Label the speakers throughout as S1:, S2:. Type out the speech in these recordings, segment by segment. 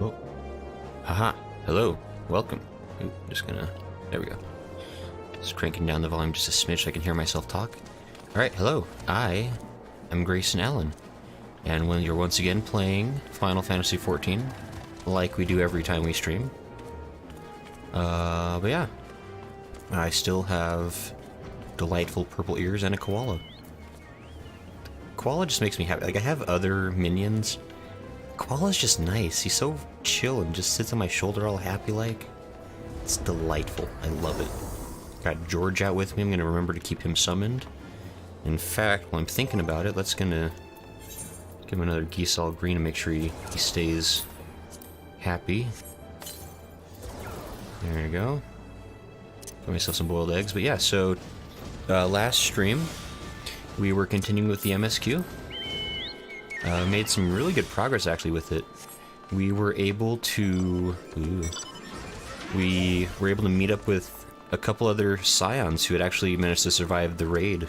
S1: Oh. Haha. Hello. Welcome. Ooh, just gonna... There we go. Just cranking down the volume just a smidge so I can hear myself talk. Alright, hello. I am Grayson Allen. And when you're once again playing Final Fantasy XIV, like we do every time we stream. But yeah. I still have delightful purple ears and a koala. Koala just makes me happy. Like, I have other minions. Koala's just nice. He's so chill and just sits on my shoulder all happy like. It's delightful. I love it. Got George out with me. I'm going to remember to keep him summoned. In fact, while I'm thinking about it, let's gonna give him another geese all green and make sure he stays happy. There you go. Got myself some boiled eggs. But yeah, so last stream, we were continuing with the MSQ. Made some really good progress actually with it. We were able to... we were able to meet up with a couple other Scions who had actually managed to survive the raid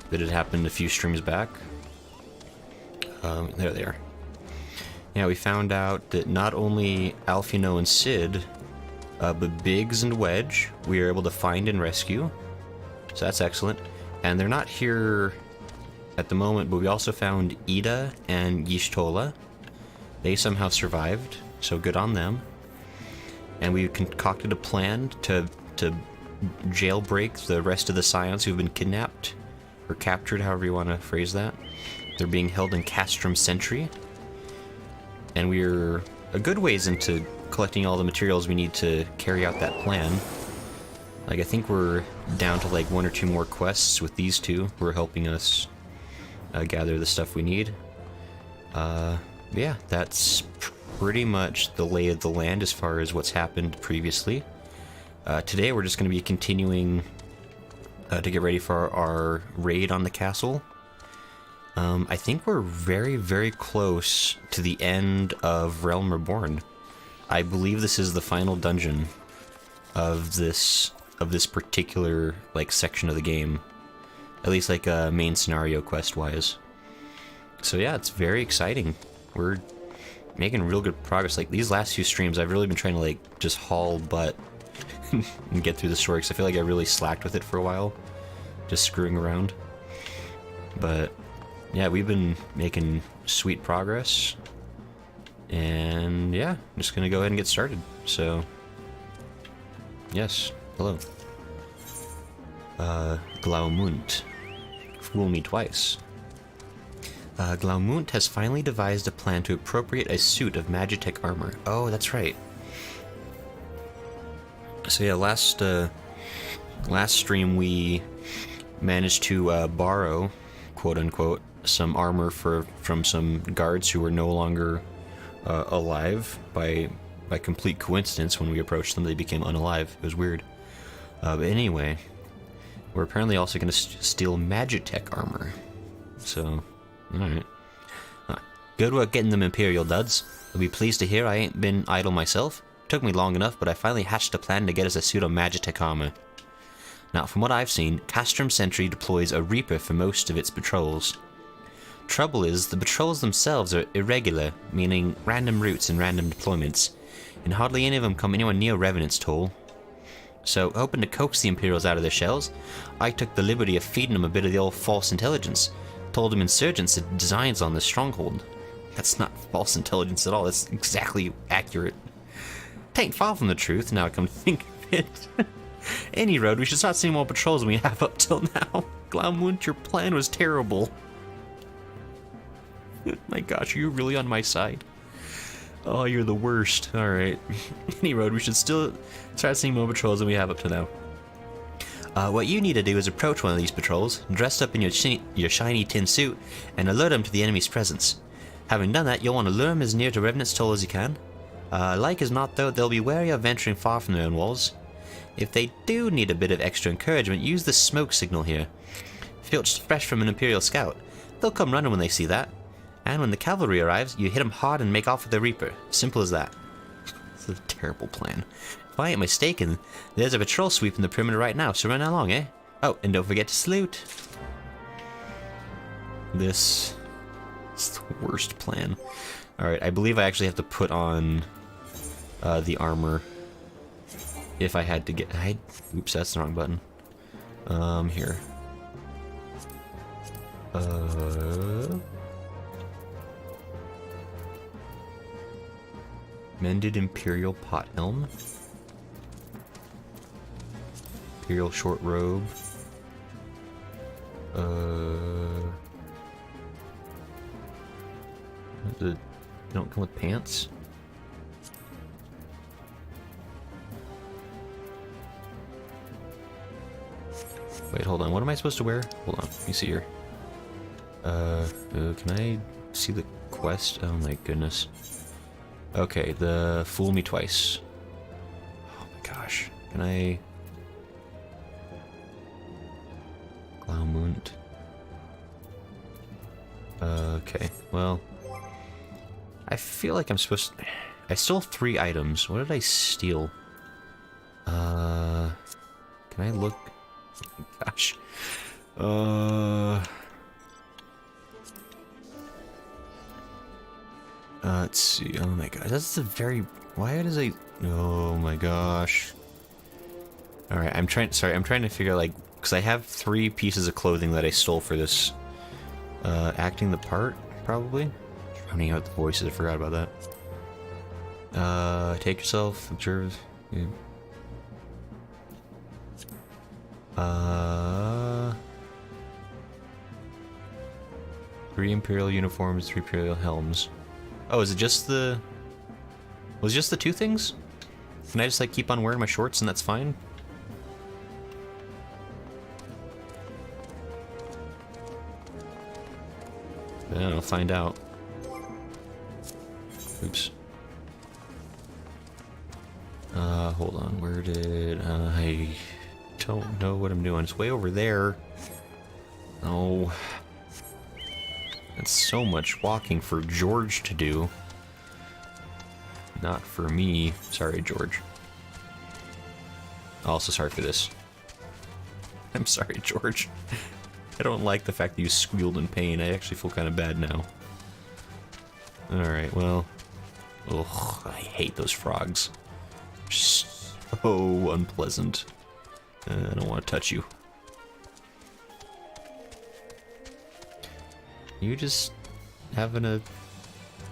S1: that had happened a few streams back. There they are. Yeah, we found out that not only Alphinaud and Sid, but Biggs and Wedge, we were able to find and rescue. So that's excellent. And they're not here at the moment, but we also found Ida and Yishtola. They somehow survived, so good on them. And we concocted a plan to jailbreak the rest of the Scions who've been kidnapped, or captured, however you want to phrase that. They're being held in Castrum Centri. And we're a good ways into collecting all the materials we need to carry out that plan. Like, I think we're down to like 1 or 2 more quests with these two who are helping us gather the stuff we need. Yeah, that's pretty much the lay of the land as far as what's happened previously. Today we're just going to be continuing to get ready for our raid on the castle. I think we're very, very close to the end of Realm Reborn. I believe this is the final dungeon of this particular like section of the game, at least like main scenario quest wise. So yeah, it's very exciting. We're making real good progress. Like, these last few streams, I've really been trying to like just haul butt and get through the story, because I feel like I really slacked with it for a while, just screwing around. But yeah, we've been making sweet progress, and yeah, I'm just gonna go ahead and get started. So yes, hello. Glaumunt. Fool me twice. Glaumunt has finally devised a plan to appropriate a suit of Magitech armor. Oh, that's right. So yeah, last stream we managed to borrow, quote unquote, some armor from some guards who were no longer alive. By complete coincidence, when we approached them, they became unalive. It was weird. But anyway, we're apparently also going to steal Magitech armor. So, alright. Good work getting them Imperial duds. You'll be pleased to hear I ain't been idle myself. Took me long enough, but I finally hatched a plan to get us a suit of Magitech armor. Now, from what I've seen, Castrum Centri deploys a Reaper for most of its patrols. Trouble is, the patrols themselves are irregular, meaning random routes and random deployments, and hardly any of them come anywhere near Revenant's toll. So, hoping to coax the Imperials out of their shells, I took the liberty of feeding them a bit of the old false intelligence. Told them insurgents had designs on the stronghold. That's not false intelligence at all, that's exactly accurate. Tain't far from the truth, now I come to think of it. Any road, we should start seeing more patrols than we have up till now. Glaumunt, your plan was terrible. My gosh, are you really on my side? Oh, you're the worst. Alright. Any road, we should still start seeing more patrols than we have up to now. What you need to do is approach one of these patrols, dressed up in your shiny tin suit, and alert them to the enemy's presence. Having done that, you'll want to lure them as near to Revenant's toll as you can. Like as not, though, they'll be wary of venturing far from their own walls. If they do need a bit of extra encouragement, use the smoke signal here. Filched fresh from an Imperial scout. They'll come running when they see that. And when the cavalry arrives, you hit them hard and make off with the Reaper. Simple as that. It's a terrible plan. If I ain't mistaken, there's a patrol sweeping the perimeter right now, so run along, eh? Oh, and don't forget to salute. This is the worst plan. Alright, I believe I actually have to put on the armor if I had to get... oops, that's the wrong button. Here. Mended Imperial pot helm. Imperial short robe. They don't come with pants. Wait, hold on. What am I supposed to wear? Hold on. Let me see here. Can I see the quest? Oh my goodness. Okay, the Fool Me Twice. Oh my gosh. Can I... Glaumund. Okay, well... I feel like I'm supposed to... I stole 3 items. What did I steal? Can I look... Oh my gosh. Let's see. Oh my god, that's a very... Why does I... Oh my gosh. Alright, I'm trying to figure, like... Because I have 3 pieces of clothing that I stole for this. Acting the part, probably? Drowning out the voices, I forgot about that. Take yourself, observe... Yeah. 3 Imperial uniforms, 3 Imperial helms. Oh, is it just the... Was it just the 2 things? Can I just, like, keep on wearing my shorts and that's fine? Yeah, I'll find out. Oops. Hold on, where did... I don't know what I'm doing. It's way over there. Oh... That's so much walking for George to do. Not for me. Sorry, George. Also sorry for this. I'm sorry, George. I don't like the fact that you squealed in pain. I actually feel kind of bad now. Alright, well... Ugh, I hate those frogs. So unpleasant. I don't want to touch you. You just having a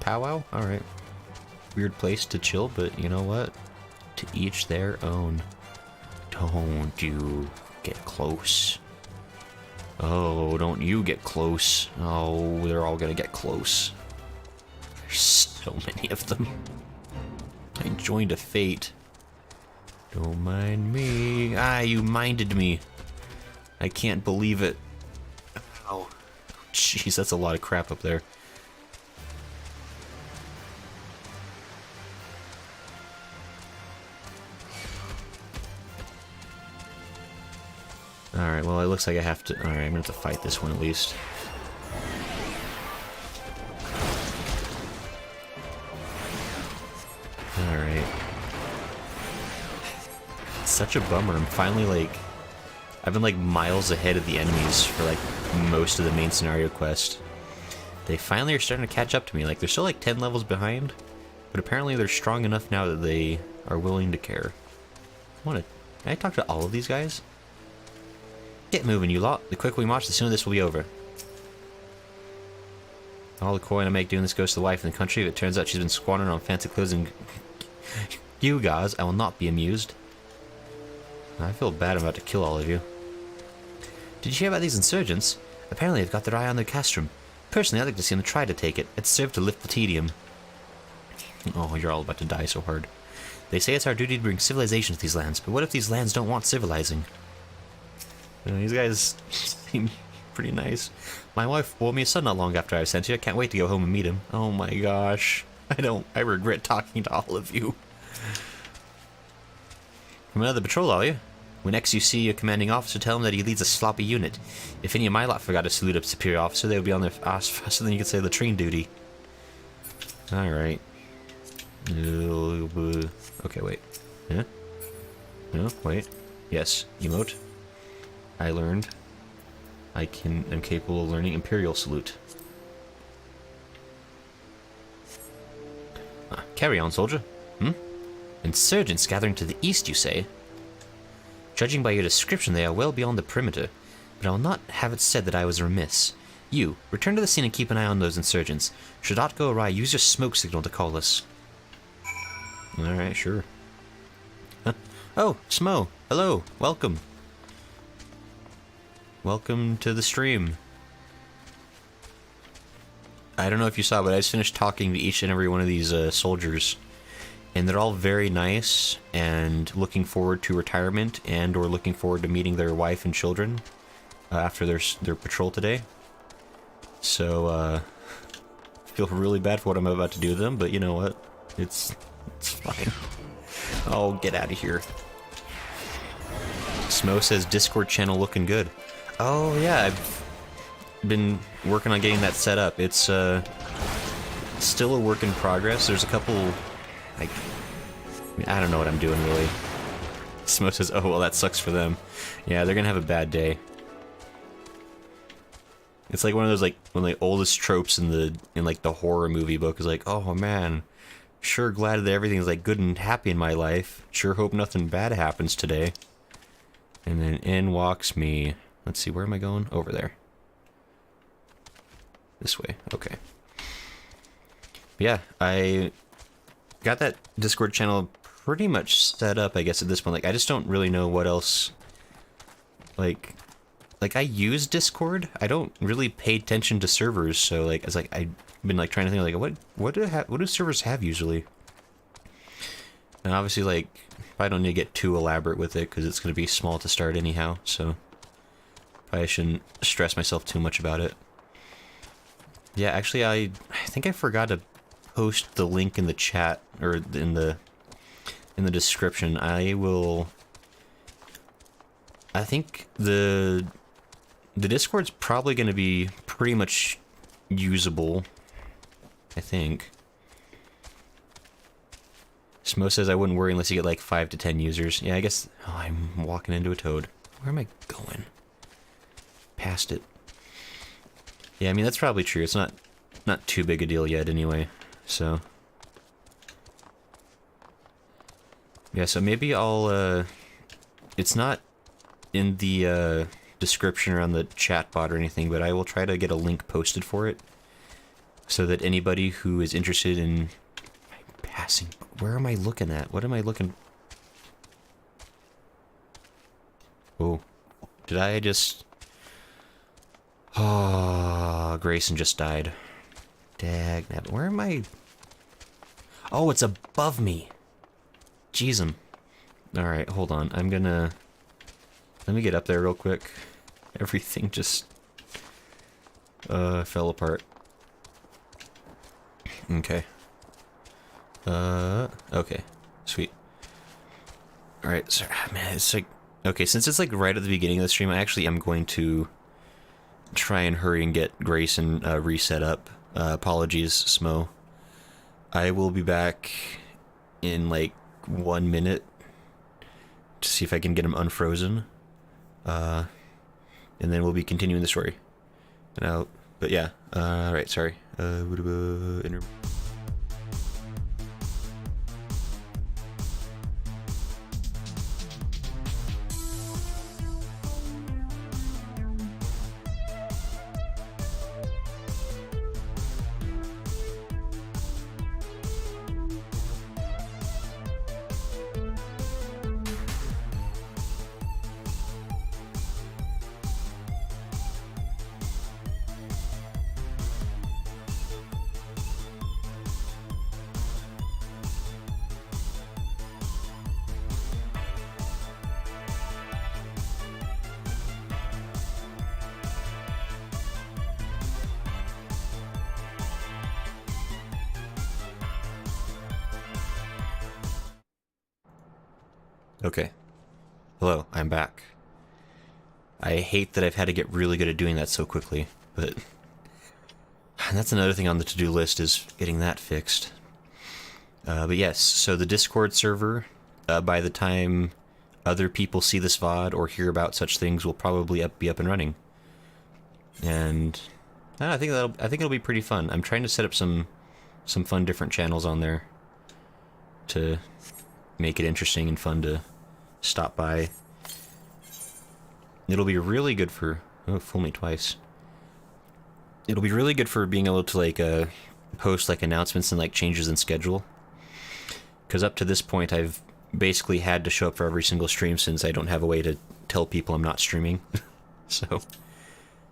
S1: powwow? Alright. Weird place to chill, but you know what? To each their own. Don't you get close. Oh, don't you get close. Oh, they're all gonna get close. There's so many of them. I joined a fate. Don't mind me. Ah, you minded me. I can't believe it. Ow. Jeez, that's a lot of crap up there. Alright, well, it looks like I have to... Alright, I'm gonna have to fight this one at least. Alright. It's such a bummer. I'm finally, like... I've been, like, miles ahead of the enemies for, like, most of the main scenario quest. They finally are starting to catch up to me. Like, they're still, like, 10 levels behind, but apparently they're strong enough now that they are willing to care. Can I talk to all of these guys? Get moving, you lot. The quicker we march, the sooner this will be over. All the coin I make doing this goes to the wife in the country. If it turns out she's been squandering on fancy clothes and you guys, I will not be amused. I feel bad I'm about to kill all of you. Did you hear about these insurgents? Apparently they've got their eye on the Castrum. Personally, I'd like to see them try to take it. It served to lift the tedium. Oh, you're all about to die so hard. They say it's our duty to bring civilization to these lands, but what if these lands don't want civilizing? These guys seem pretty nice. My wife bore me a son not long after I was sent here. I can't wait to go home and meet him. Oh my gosh. I regret talking to all of you. From another patrol, are you? When next you see your commanding officer, tell him that he leads a sloppy unit. If any of my lot forgot to salute a superior officer, they would be on their ass faster than you could say latrine duty. Alright. Okay, wait. Yeah? No, wait. Yes. Emote. I learned. I'm capable of learning Imperial Salute. Carry on, soldier. Insurgents gathering to the east, you say? Judging by your description, they are well beyond the perimeter, but I will not have it said that I was remiss. You, return to the scene and keep an eye on those insurgents. Should aught go awry, use your smoke signal to call us. Alright, sure. Huh? Oh, Smo. Hello. Welcome. Welcome to the stream. I don't know if you saw, but I just finished talking to each and every one of these soldiers. And they're all very nice and looking forward to retirement and or looking forward to meeting their wife and children after their patrol today. So, I feel really bad for what I'm about to do to them, but you know what? It's fine. Oh, get out of here. Smo says Discord channel looking good. Oh yeah, I've been working on getting that set up. It's still a work in progress. There's a couple, like, I don't know what I'm doing really. Smo says, oh well, that sucks for them. Yeah, they're gonna have a bad day. It's like one of those, like, one of the oldest tropes in like the horror movie book is like, oh man, sure glad that everything's like good and happy in my life. Sure hope nothing bad happens today. And then in walks me. Let's see, where am I going? Over there. This way. Okay. Yeah, I got that Discord channel pretty much set up, I guess, at this point. Like, I just don't really know what else. Like I use Discord. I don't really pay attention to servers, so like it's like I've been like trying to think like what do servers have usually? And obviously, like, I don't need to get too elaborate with it because it's going to be small to start anyhow, so I shouldn't stress myself too much about it. Yeah, actually, I think I forgot to post the link in the chat or in the description. I think the Discord's probably going to be pretty much usable, I think. Smo says I wouldn't worry unless you get like 5 to 10 users. Yeah, I guess. Oh, I'm walking into a toad. Where am I going? Past it. Yeah, I mean that's probably true. It's not too big a deal yet anyway. So yeah, so maybe I'll it's not in the description or on the chat bot or anything, but I will try to get a link posted for it so that anybody who is interested in passing. Where am I looking at? What am I looking? Oh, did I just? Oh, Grayson just died. Dagnabbit. Where am I? Oh, it's above me. Jeez, alright, hold on. I'm gonna... Let me get up there real quick. Everything just... fell apart. Okay. Okay. Sweet. Alright, so, man, it's like... Okay, since it's like right at the beginning of the stream, I actually am going to try and hurry and get Grayson reset up. Apologies, Smo. I will be back in like 1 minute to see if I can get him unfrozen. And then we'll be continuing the story. But yeah, alright, sorry. Okay. Hello, I'm back. I hate that I've had to get really good at doing that so quickly, but that's another thing on the to-do list is getting that fixed. But yes, so the Discord server, by the time other people see this VOD or hear about such things, will probably be up and running. And I think it'll be pretty fun. I'm trying to set up some fun different channels on there. to make it interesting and fun to stop by. It'll be really good for... Oh, fool me twice. It'll be really good for being able to, like, post, like, announcements and, like, changes in schedule. Because up to this point, I've basically had to show up for every single stream since I don't have a way to tell people I'm not streaming. So,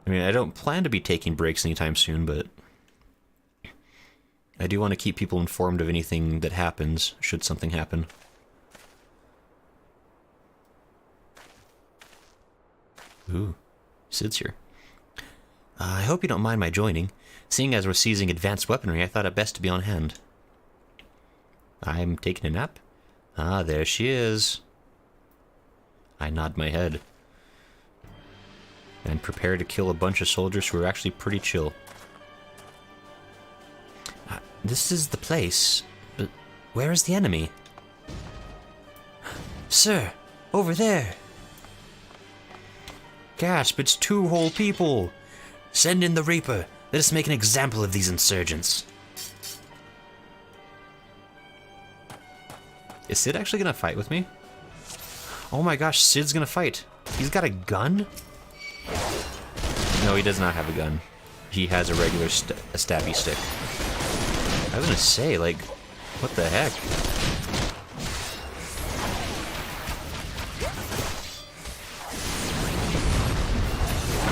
S1: I mean, I don't plan to be taking breaks anytime soon, but I do want to keep people informed of anything that happens, should something happen. Ooh, Sid's here. I hope you don't mind my joining. Seeing as we're seizing advanced weaponry, I thought it best to be on hand. I'm taking a nap? Ah, there she is. I nod my head. And prepare to kill a bunch of soldiers who are actually pretty chill. This is the place, but where is the enemy? Sir, over there. Gasp, it's 2 whole people. Send in the Reaper. Let us make an example of these insurgents. Is Sid actually gonna fight with me? Oh my gosh, Sid's gonna fight. He's got a gun? No, he does not have a gun. He has a regular a stabby stick. I was gonna say, like, what the heck?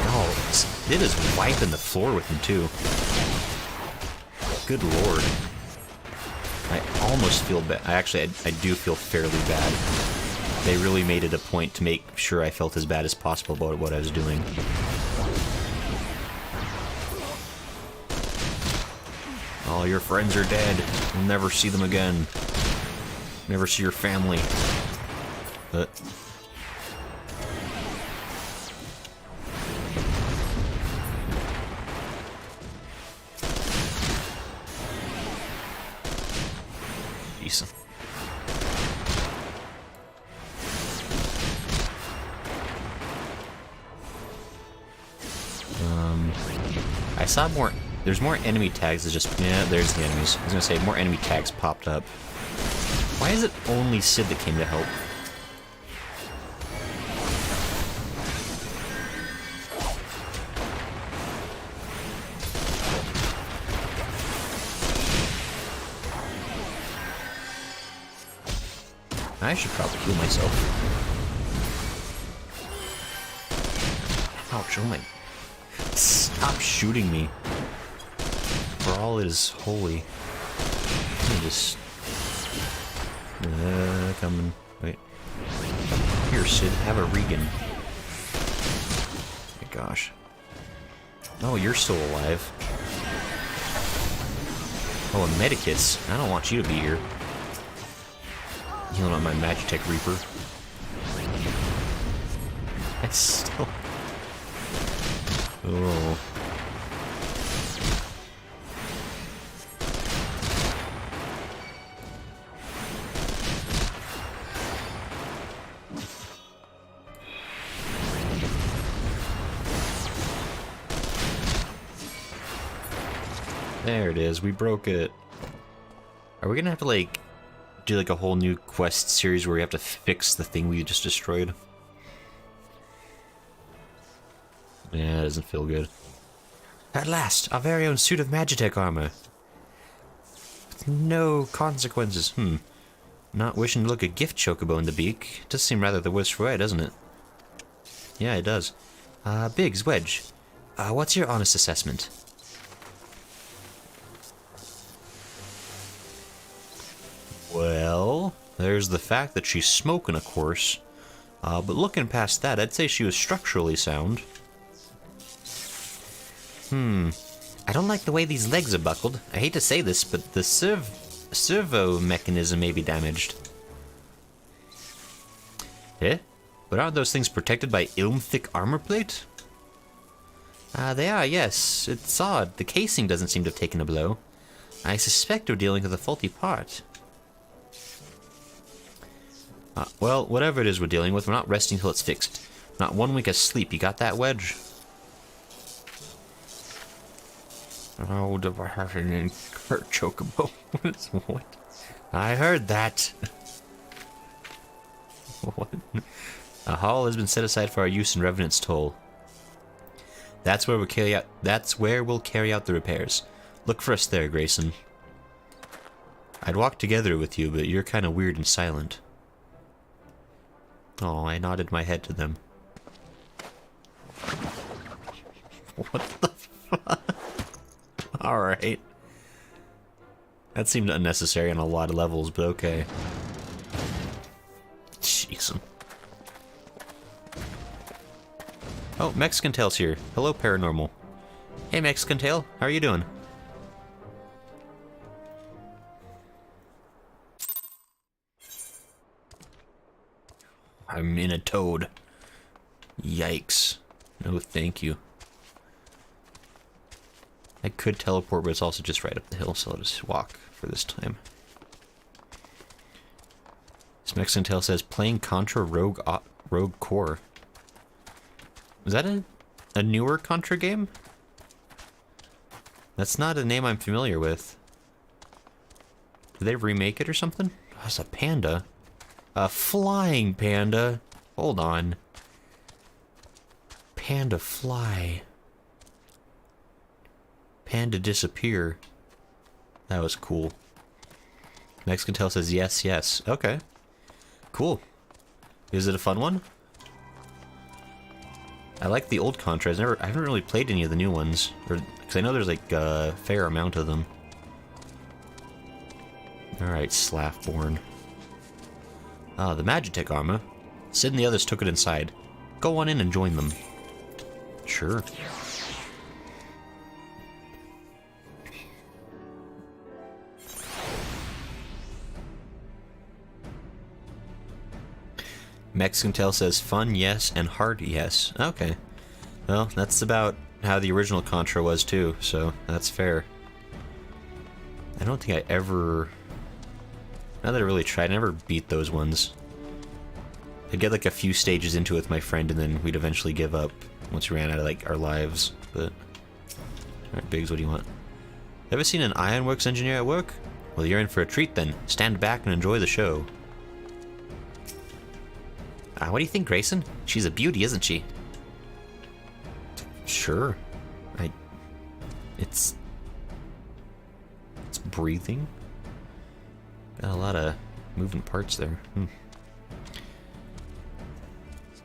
S1: Oh, Sid is wiping the floor with him, too. Good lord. I almost feel bad. I do feel fairly bad. They really made it a point to make sure I felt as bad as possible about what I was doing. All your friends are dead. You'll never see them again. Never see your family. But... decent. I saw more... There's more enemy tags that just... Yeah, there's the enemies. I was gonna say, more enemy tags popped up. Why is it only Sid that came to help? I should probably heal myself. Ouch, oh my... Stop shooting me. For all it is holy. Let me just... coming. Wait. Here, Sid, have a Regan. Oh my gosh. Oh, you're still alive. Oh, a medikits. I don't want you to be here. Healing on my Magitech Reaper. I still... Oh. There it is, we broke it. Are we gonna have to, like, do, like, a whole new quest series where we have to fix the thing we just destroyed? Yeah, it doesn't feel good. At last, our very own suit of Magitech armor. With no consequences. Not wishing to look a gift chocobo in the beak. Does seem rather the worst for wear, doesn't it? Yeah, it does. Biggs, Wedge. What's your honest assessment? Well, there's the fact that she's smoking, of course. But looking past that, I'd say she was structurally sound. I don't like the way these legs are buckled. I hate to say this, but the servo mechanism may be damaged. Eh? But aren't those things protected by ilm-thick armor plate? They are, yes. It's odd. The casing doesn't seem to have taken a blow. I suspect we're dealing with a faulty part. Well, whatever it is we're dealing with, we're not resting till it's fixed. Not 1 week of sleep. You got that, Wedge? Oh, do I have an chocobo? What? I heard that. What? A hall has been set aside for our use in Revenant's Toll. That's where we'll carry out. That's where we'll carry out the repairs. Look for us there, Grayson. I'd walk together with you, but you're kind of weird and silent. Oh, I nodded my head to them. What the fuck? Alright. That seemed unnecessary on a lot of levels, but okay. Jeez. Oh, Mexican Tail's here. Hello, Paranormal. Hey, Mexican Tail. How are you doing? I'm in a toad. Yikes. No, thank you. I could teleport, but it's also just right up the hill, so I'll just walk for this time. This Mexican Tail says, playing Contra Rogue Core. Was that a newer Contra game? That's not a name I'm familiar with. Did they remake it or something? Oh, that's a panda. A flying panda. Hold on. Panda fly. Panda disappear. That was cool. Mexican Tail says yes, yes. Okay. Cool. Is it a fun one? I like the old Contras. I haven't really played any of the new ones, because I know there's like a fair amount of them. All right, Slaffborn. Ah, the Magitech armor. Sid and the others took it inside. Go on in and join them. Sure. Mexican Tail says fun, yes, and hard, yes. Okay. Well, that's about how the original Contra was too, so that's fair. I don't think I ever... Now that I really tried, I never beat those ones. I'd get like a few stages into it with my friend, and then we'd eventually give up once we ran out of like our lives, but... Alright, Biggs, what do you want? Ever seen an ironworks engineer at work? Well, you're in for a treat then. Stand back and enjoy the show. What do you think, Grayson? She's a beauty, isn't she? Sure. It's breathing. Got a lot of moving parts there.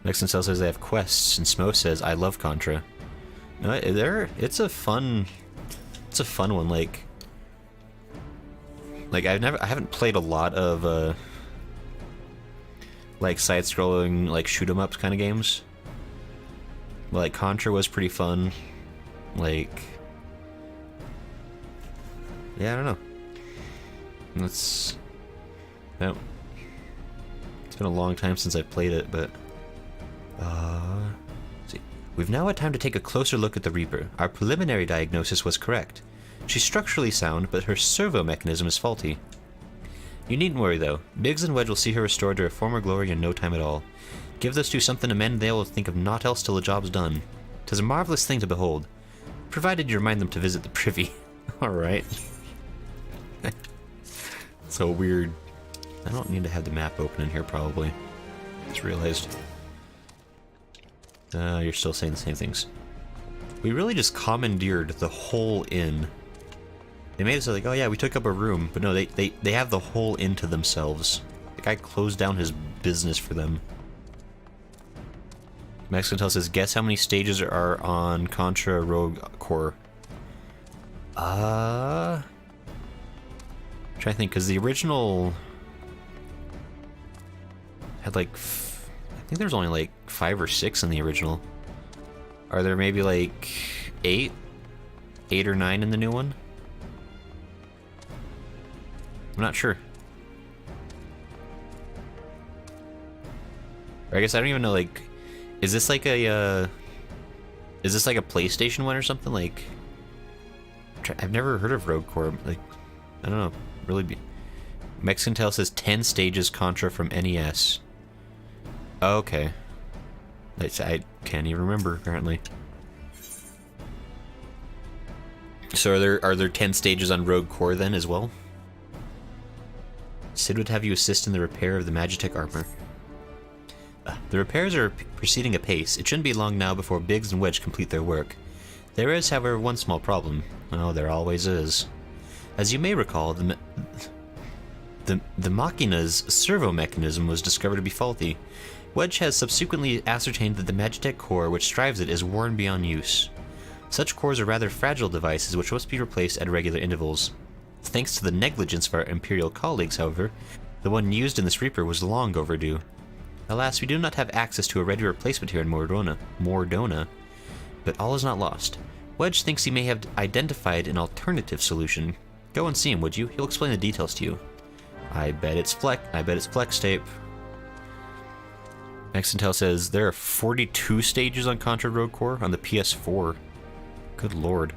S1: Mexican Cell says they have quests, and Smo says I love Contra. No, it's a fun one. Like I haven't played a lot of like side-scrolling, like shoot-'em-ups kind of games. But, like, Contra was pretty fun. Like, yeah, I don't know. No. It's been a long time since I've played it, but let's see. We've now had time to take a closer look at the Reaper. Our preliminary diagnosis was correct. She's structurally sound, but her servo mechanism is faulty. You needn't worry, though. Biggs and Wedge will see her restored to her former glory in no time at all. Give those two something to mend, they will think of naught else till the job's done. 'Tis a marvelous thing to behold, provided you remind them to visit the privy. Alright. So weird. I don't need to have the map open in here, probably. Just realized. You're still saying the same things. We really just commandeered the whole inn. They made it so like, oh yeah, we took up a room, but no, they have the whole inn to themselves. The guy closed down his business for them. Mexican Tail says, guess how many stages are on Contra Rogue Core? I'm trying to think, because the original had like, I think there's only like 5 or 6 in the original. Are there maybe like 8 or 9 in the new one? I'm not sure. Or I guess I don't even know, like, is this like a PlayStation one or something? Like, I've never heard of Rogue Core. Like, I don't know. Really Mexican Tail says 10 stages Contra from NES. Okay. I can't even remember, apparently. So are there 10 stages on Rogue Core then as well? Sid would have you assist in the repair of the Magitech armor. The repairs are proceeding apace. It shouldn't be long now before Biggs and Wedge complete their work. There is, however, one small problem. Oh, there always is. As you may recall, the Machina's servo mechanism was discovered to be faulty. Wedge has subsequently ascertained that the Magitech core which drives it is worn beyond use. Such cores are rather fragile devices which must be replaced at regular intervals. Thanks to the negligence of our Imperial colleagues, however, the one used in this Reaper was long overdue. Alas, we do not have access to a ready replacement here in Mordona, but all is not lost. Wedge thinks he may have identified an alternative solution. Go and see him, would you? He'll explain the details to you. I bet it's flex tape. Mech Intel says there are 42 stages on Contra Rogue Core on the PS4. Good lord.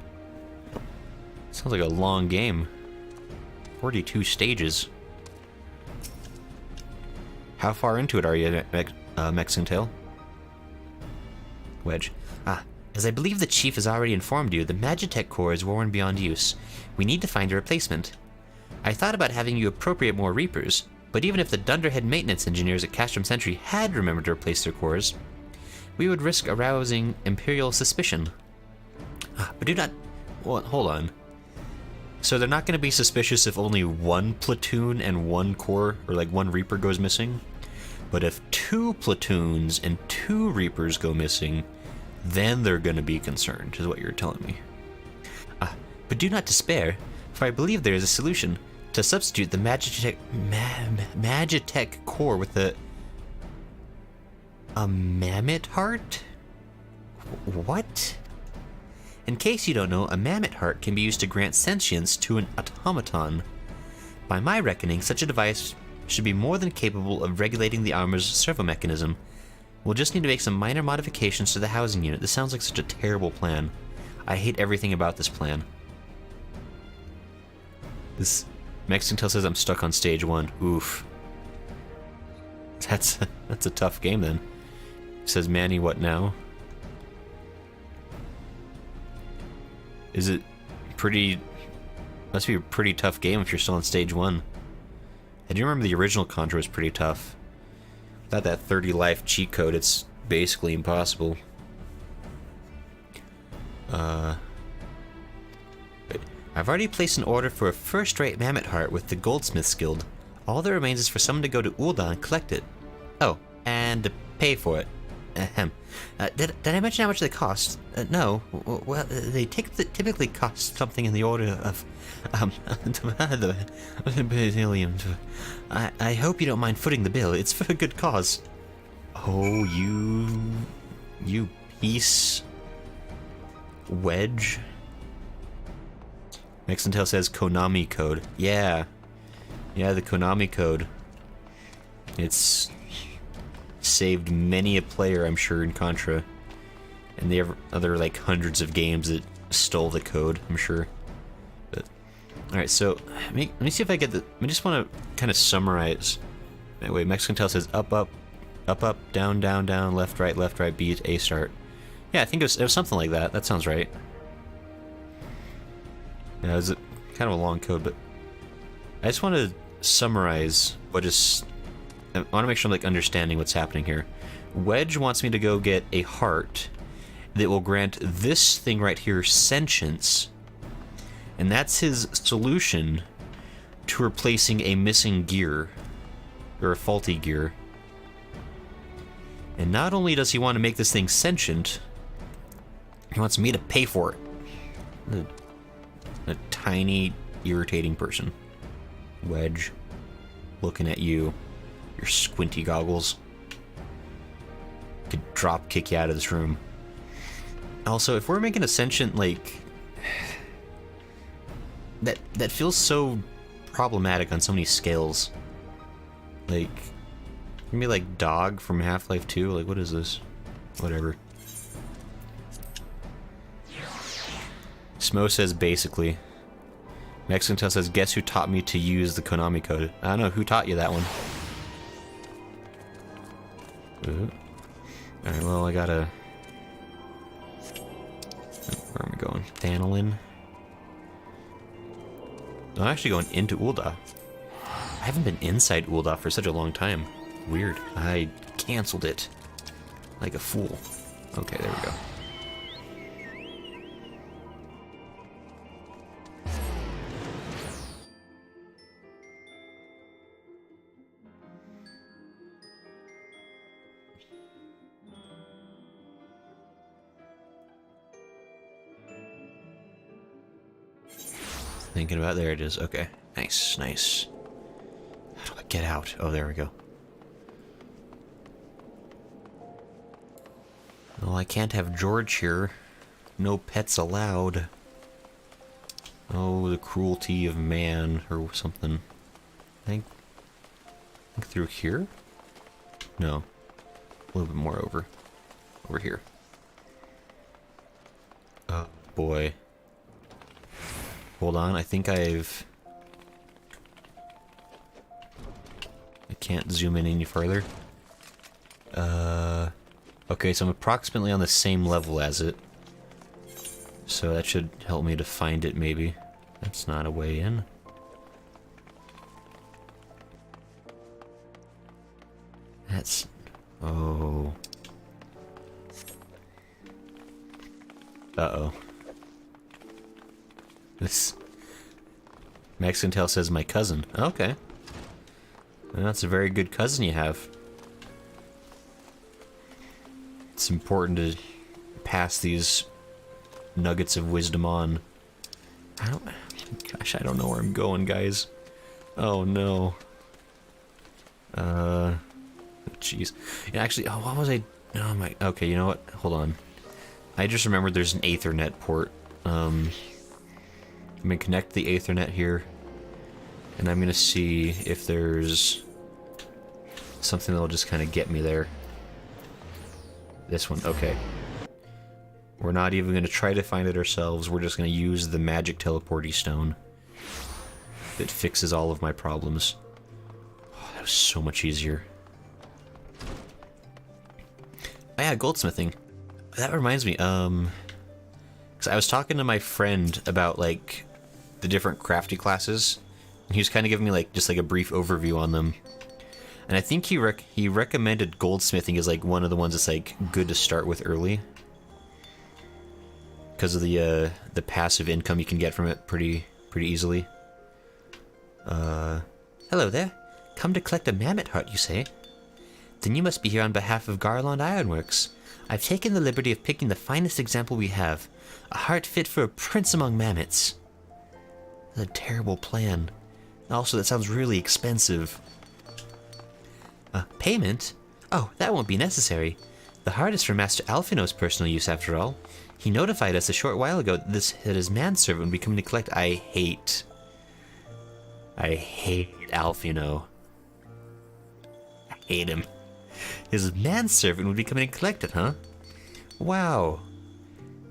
S1: Sounds like a long game. 42 stages. How far into it are you, Mech Intel? Wedge. As I believe the Chief has already informed you, the Magitech core is worn beyond use. We need to find a replacement. I thought about having you appropriate more Reapers, but even if the Dunderhead maintenance engineers at Castrum Centri had remembered to replace their cores, we would risk arousing Imperial suspicion. But do not... Well, hold on. So they're not going to be suspicious if only one platoon and one core, or like one Reaper goes missing? But if 2 platoons and 2 Reapers go missing, then they're going to be concerned, is what you're telling me. But do not despair, for I believe there is a solution. To substitute the Magitech core with a mammoth heart? What? In case you don't know, a mammoth heart can be used to grant sentience to an automaton. By my reckoning, such a device should be more than capable of regulating the armor's servo mechanism. We'll just need to make some minor modifications to the housing unit. This sounds like such a terrible plan. I hate everything about this plan. This Mexican says I'm stuck on stage 1. Oof. That's a tough game then. Says Manny, what now? Is it pretty... Must be a pretty tough game if you're still on stage 1. I do remember the original Contra was pretty tough. Without that 30 life cheat code, it's basically impossible. I've already placed an order for a first-rate mammoth heart with the Goldsmiths Guild. All that remains is for someone to go to Ul'dah and collect it. Oh, and to pay for it. Ahem. Did I mention how much they cost? No. Well, they typically cost something in the order of... I hope you don't mind footing the bill. It's for a good cause. Oh, you piece... Wedge? Mexintel says Konami code. Yeah, the Konami code. It's saved many a player, I'm sure, in Contra. And they have other, like, hundreds of games that stole the code, I'm sure. But, alright, so, let me see if I get the... I just want to kind of summarize. That way, Mexintel says up, up, up, up, down, down, down, left, right, B, A start. Yeah, I think it was something like that. That sounds right. Yeah, it was kind of a long code, but I just want to summarize what is... I want to make sure I'm like understanding what's happening here. Wedge wants me to go get a heart that will grant this thing right here sentience, and that's his solution to replacing a missing gear, or a faulty gear. And not only does he want to make this thing sentient, he wants me to pay for it. A tiny, irritating person. Wedge, looking at you, your squinty goggles. Could drop kick you out of this room. Also, if we're making a sentient, like... That feels so problematic on so many scales. Like... Maybe like Dog from Half-Life 2? Like, what is this? Whatever. Smo says basically. Mexican says, guess who taught me to use the Konami code? I don't know, who taught you that one? Alright, well, I gotta... Where am I going? Thanolin? I'm actually going into Ul'dah. I haven't been inside Ul'dah for such a long time. Weird. I canceled it. Like a fool. Okay, there we go. Thinking about, there it is. Okay, nice, nice. How do I get out? Oh, there we go. Well, I can't have George here. No pets allowed. Oh, the cruelty of man, or something. I think through here? No. A little bit more over. Over here. Oh, boy. Hold on, I think I can't zoom in any further. Okay, so I'm approximately on the same level as it. So that should help me to find it, maybe. That's not a way in. That's... oh. Uh-oh. This Mexican Tail says my cousin. Okay. Well, that's a very good cousin you have. It's important to pass these nuggets of wisdom on. Gosh, I don't know where I'm going, guys. Oh no. Jeez. Yeah, actually, oh, what was I? Oh my. Okay, you know what? Hold on. I just remembered there's an Aethernet port. I'm gonna connect the Aethernet here, and I'm gonna see if there's something that'll just kind of get me there. This one, okay. We're not even gonna try to find it ourselves, we're just gonna use the magic teleporty stone that fixes all of my problems. Oh, that was so much easier. Oh yeah, goldsmithing. That reminds me, 'cause I was talking to my friend about, like, the different crafty classes, and he was kind of giving me, like, just like a brief overview on them. And I think he recommended goldsmithing as, like, one of the ones that's, like, good to start with early. Because of the passive income you can get from it pretty easily. Hello there. Come to collect a mammoth heart, you say? Then you must be here on behalf of Garland Ironworks. I've taken the liberty of picking the finest example we have. A heart fit for a prince among mammoths. That's a terrible plan. Also, that sounds really expensive. Payment? Oh, that won't be necessary. The heart is for Master Alphinaud's personal use, after all. He notified us a short while ago that his manservant would be coming to collect. I hate Alphinaud. I hate him. His manservant would be coming to collect it, huh? Wow.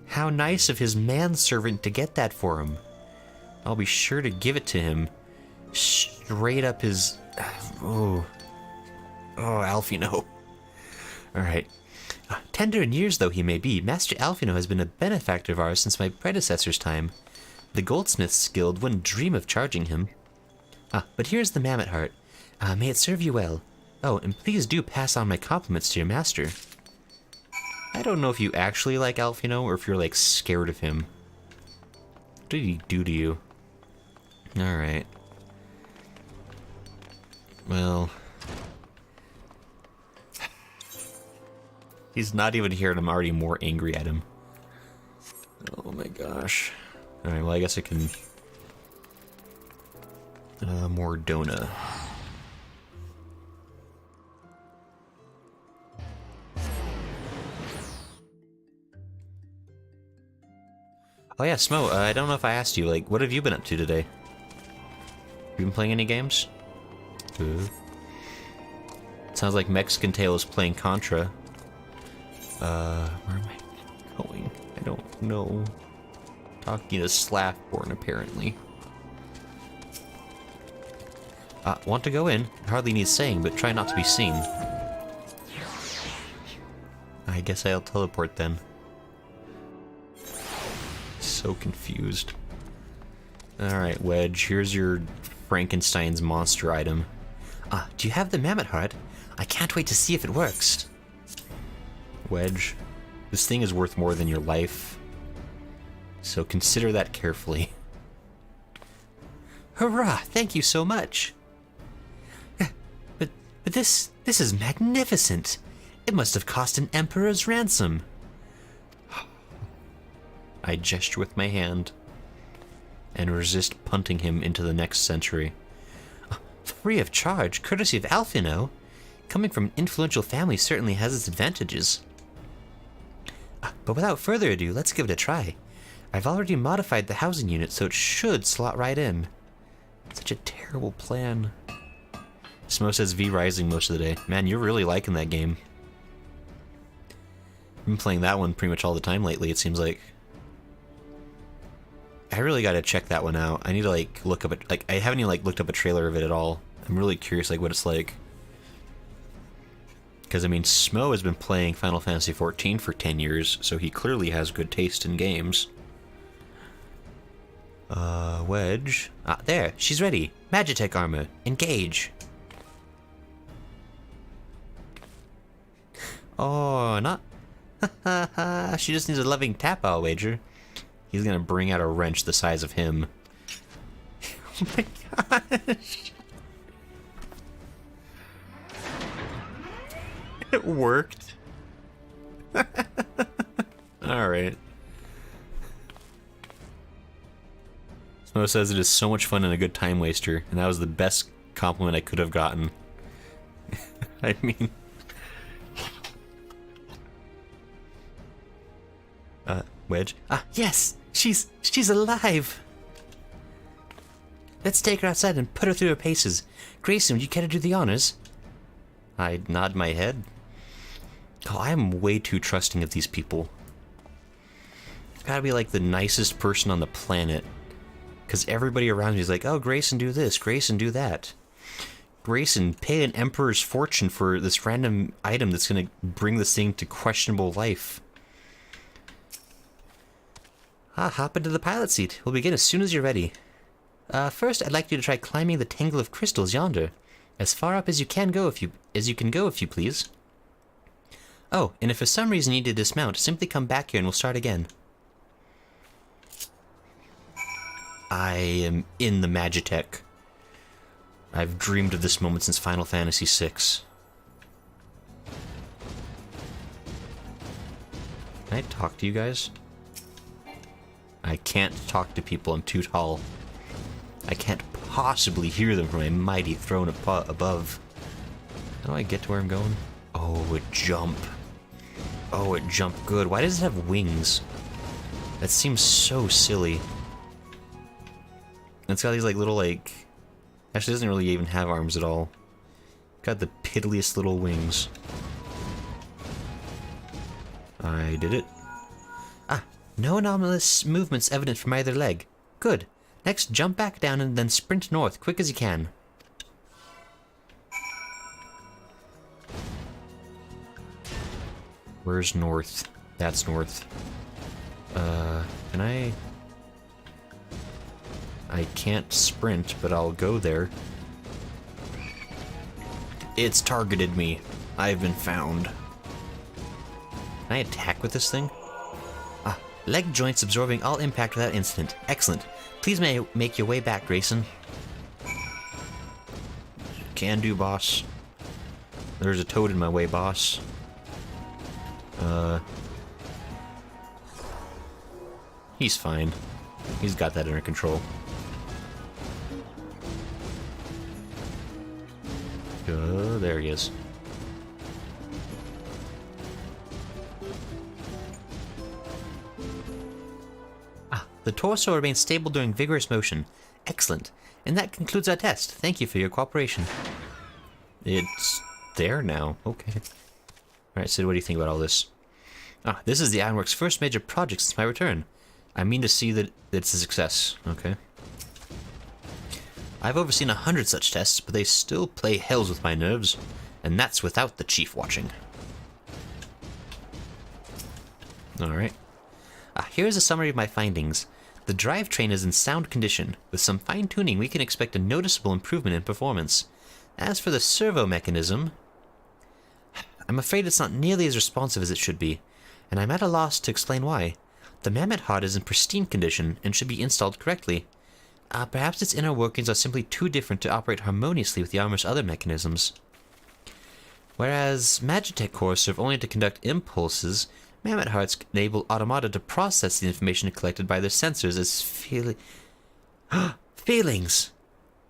S1: How nice of his manservant to get that for him. I'll be sure to give it to him. Straight up his... Oh, Alphinaud. Alright. Tender in years though he may be, Master Alphinaud has been a benefactor of ours since my predecessor's time. The Goldsmiths Guild wouldn't dream of charging him. But here's the mammoth heart. May it serve you well. Oh, and please do pass on my compliments to your master. I don't know if you actually like Alphinaud or if you're, like, scared of him. What did he do to you? Alright. Well... He's not even here and I'm already more angry at him. Oh my gosh. Alright, well I guess I can... more Dona. Oh yeah, Smo, I don't know if I asked you, like, what have you been up to today? You been playing any games? Sounds like Mexican Tail is playing Contra. Where am I going? I don't know. Talking to Slathborn, apparently. Want to go in? Hardly needs saying, but try not to be seen. I guess I'll teleport then. So confused. Alright, Wedge, here's your Frankenstein's monster item.
S2: Do you have the mammoth heart? I can't wait to see if it works.
S1: Wedge, this thing is worth more than your life, so consider that carefully.
S2: Hurrah! Thank you so much. But this is magnificent. It must have cost an emperor's ransom.
S1: I gesture with my hand and resist punting him into the next century.
S2: Free of charge, courtesy of Alphinaud. Coming from an influential family certainly has its advantages. But without further ado, let's give it a try. I've already modified the housing unit, so it should slot right in.
S1: Such a terrible plan. Smo says V Rising most of the day. Man, you're really liking that game. I've been playing that one pretty much all the time lately, it seems like. I really gotta check that one out. I need to, like, look up it. Like, I haven't even, like, looked up a trailer of it at all. I'm really curious, like, what it's like. Because, I mean, Smo has been playing Final Fantasy XIV for 10 years, so he clearly has good taste in games. Wedge.
S2: There, she's ready. Magitech armor. Engage.
S1: Oh, not.
S2: She just needs a loving tap, I'll wager.
S1: He's gonna bring out a wrench the size of him.
S2: Oh my gosh.
S1: It worked. Alright. Smo says it is so much fun and a good time waster, and that was the best compliment I could have gotten. I mean... Wedge?
S2: Yes! She's alive! Let's take her outside and put her through her paces. Grayson, would you care to do the honors?
S1: I nod my head. Oh, I am way too trusting of these people. Gotta be like the nicest person on the planet. Because everybody around me is like, oh, Grayson, do this. Grayson, do that. Grayson, pay an emperor's fortune for this random item that's gonna bring this thing to questionable life.
S2: Hop into the pilot seat. We'll begin as soon as you're ready. First, I'd like you to try climbing the tangle of crystals yonder. As far up as you can go, if you please. Oh, and if for some reason you need to dismount, simply come back here and we'll start again.
S1: I am in the Magitech. I've dreamed of this moment since Final Fantasy VI. Can I talk to you guys? I can't talk to people, I'm too tall. I can't possibly hear them from my mighty throne above. How do I get to where I'm going? Oh, it jump. Oh, it jumped good. Why does it have wings? That seems so silly. It's got these like little like... Actually, it doesn't really even have arms at all. Got the piddliest little wings. I did it.
S2: No anomalous movements evident from either leg. Good. Next, jump back down and then sprint north, quick as you can.
S1: Where's north? That's north. Can I can't sprint, but I'll go there. It's targeted me. I've been found. Can I attack with this thing?
S2: Leg joints absorbing all impact without incident. Excellent. Please make your way back, Grayson.
S1: Can do, boss. There's a toad in my way, boss. He's fine. He's got that under control. There he is.
S2: The torso remains stable during vigorous motion. Excellent. And that concludes our test. Thank you for your cooperation.
S1: It's there now. Okay. Alright, Sid, what do you think about all this?
S2: This is the Ironworks' first major project since my return.
S1: I mean to see that it's a success. Okay.
S2: I've overseen 100 such tests, but they still play hells with my nerves. And that's without the Chief watching.
S1: Alright.
S2: Here's a summary of my findings. The drivetrain is in sound condition. With some fine-tuning, we can expect a noticeable improvement in performance. As for the servo mechanism, I'm afraid it's not nearly as responsive as it should be, and I'm at a loss to explain why. The mammoth heart is in pristine condition and should be installed correctly. Perhaps its inner workings are simply too different to operate harmoniously with the armor's other mechanisms. Whereas Magitech cores serve only to conduct impulses, mammoth hearts enable automata to process the information collected by their sensors as feelings.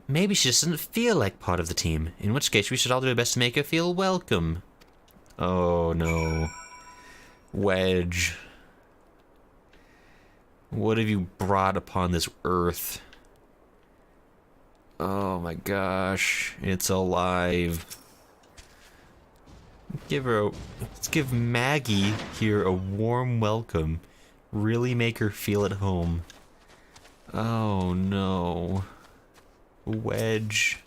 S2: Maybe she just doesn't feel like part of the team, in which case we should all do our best to make her feel welcome. Oh no. Wedge. What have you brought upon this earth? Oh my gosh, it's alive. Let's give Maggie here a warm welcome. Really make her feel at home. Oh no. Wedge.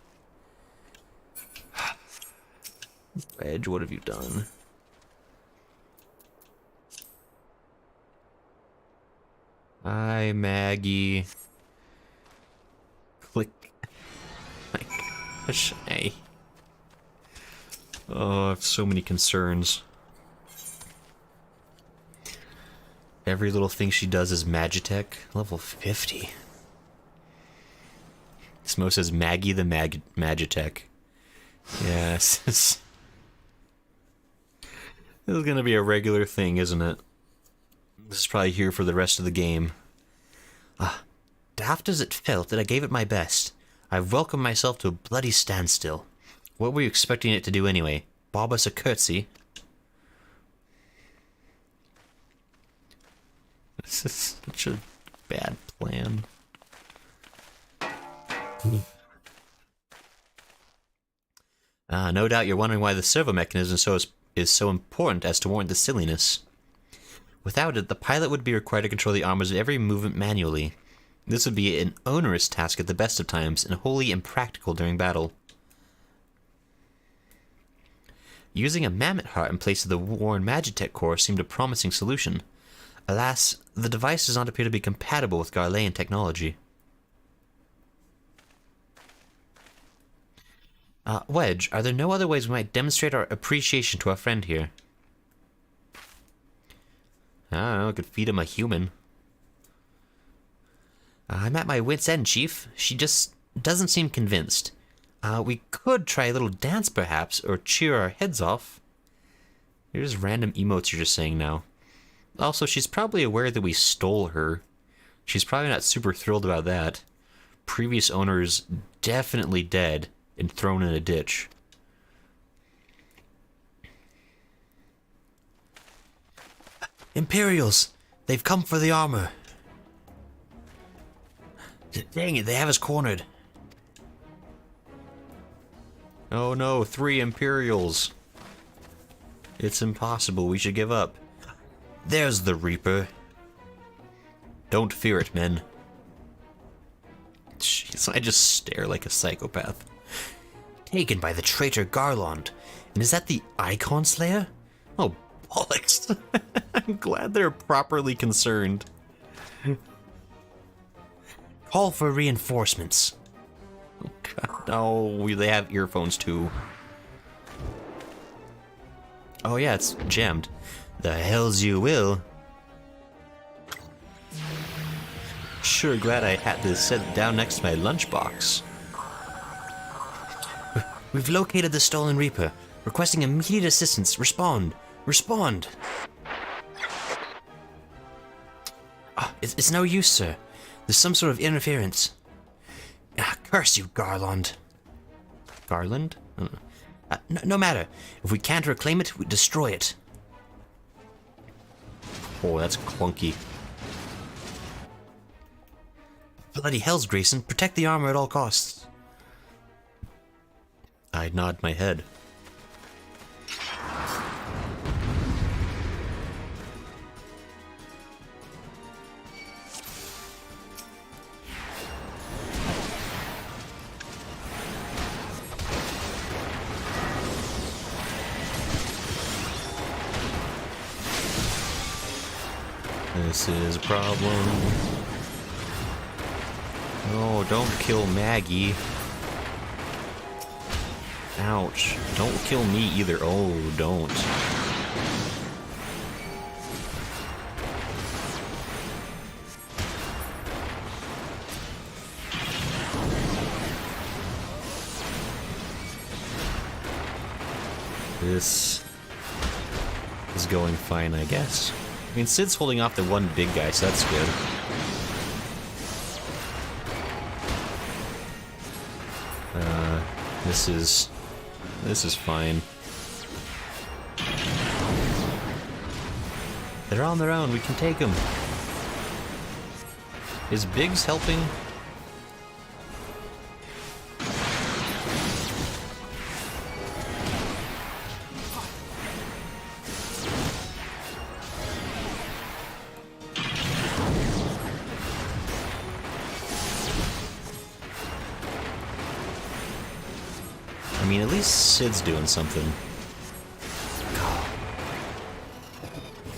S2: Wedge, what have you done? Hi, Maggie. Click. My gosh, hey. Oh, I have so many concerns. Every little thing she does is Magitech. Level 50. Smo says Maggie the Magitech. Yes. This is gonna be a regular thing, isn't it? This is probably here for the rest of the game. Daft as it felt that I gave it my best, I've welcomed myself to a bloody standstill. What were you expecting it to do anyway? Bob us a curtsy? This is such a bad plan. No doubt you're wondering why the servo mechanism is so important as to warrant the silliness. Without it, the pilot would be required to control the armor's every movement manually. This would be an onerous task at the best of times, and wholly impractical during battle. Using a mammoth heart in place of the worn Magitech core seemed a promising solution. Alas, the device does not appear to be compatible with Garlean technology. Wedge, are there no other ways we might demonstrate our appreciation to our friend here? I don't know, I could feed him a human. I'm at my wit's end, Chief. She just doesn't seem convinced. We could try a little dance, perhaps, or cheer our heads off. Here's random emotes you're just saying now. Also, she's probably aware that we stole her. She's probably not super thrilled about that. Previous owner's definitely dead and thrown in a ditch. Imperials! They've come for the armor! Dang it, they have us cornered. Oh no, 3 Imperials. It's impossible, we should give up. There's the Reaper. Don't fear it, men. Jeez, I just stare like a psychopath. Taken by the traitor Garland. And is that the Icon Slayer? Oh, bollocks. I'm glad they're properly concerned. Call for reinforcements. Oh god, no, they have earphones too. Oh yeah, it's jammed. The hells you will. Sure glad I had this set down next to my lunchbox. We've located the stolen Reaper. Requesting immediate assistance. Respond. Respond. It's no use, sir. There's some sort of interference. Curse you, Garland. Garland? No matter. If we can't reclaim it, we destroy it. Oh, that's clunky. Bloody hells, Grayson. Protect the armor at all costs. I nod my head. This is a problem.
S1: Oh, don't kill Maggie. Ouch. Don't kill me either. Oh, don't. This is going fine, I guess. I mean, Sid's holding off the one big guy, so that's good. This is fine. They're on their own, we can take them. Is Biggs helping? I mean, at least Sid's doing something.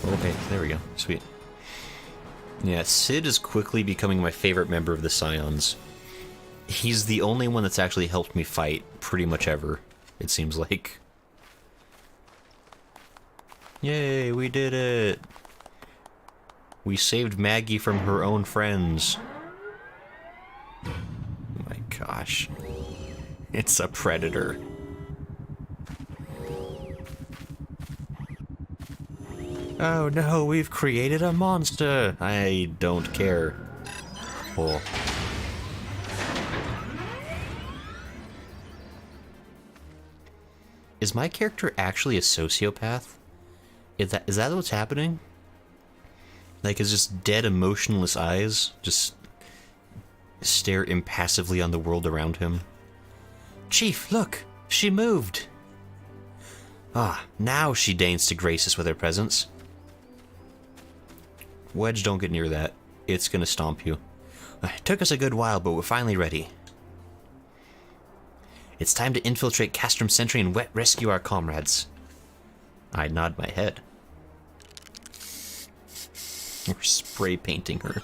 S1: Okay, there we go. Sweet. Yeah, Sid is quickly becoming my favorite member of the Scions. He's the only one that's actually helped me fight pretty much ever, it seems like. Yay, we did it! We saved Maggie from her own friends. Oh my gosh. It's a predator. Oh no, we've created a monster! I don't care. Oh. Is my character actually a sociopath? Is that what's happening? Like, his just dead, emotionless eyes just stare impassively on the world around him. Chief, look! She moved! Ah, now she deigns to grace us with her presence. Wedge, don't get near that. It's gonna stomp you. It took us a good while, but we're finally ready. It's time to infiltrate Castrum Centri and rescue our comrades. I nod my head. We're spray painting her.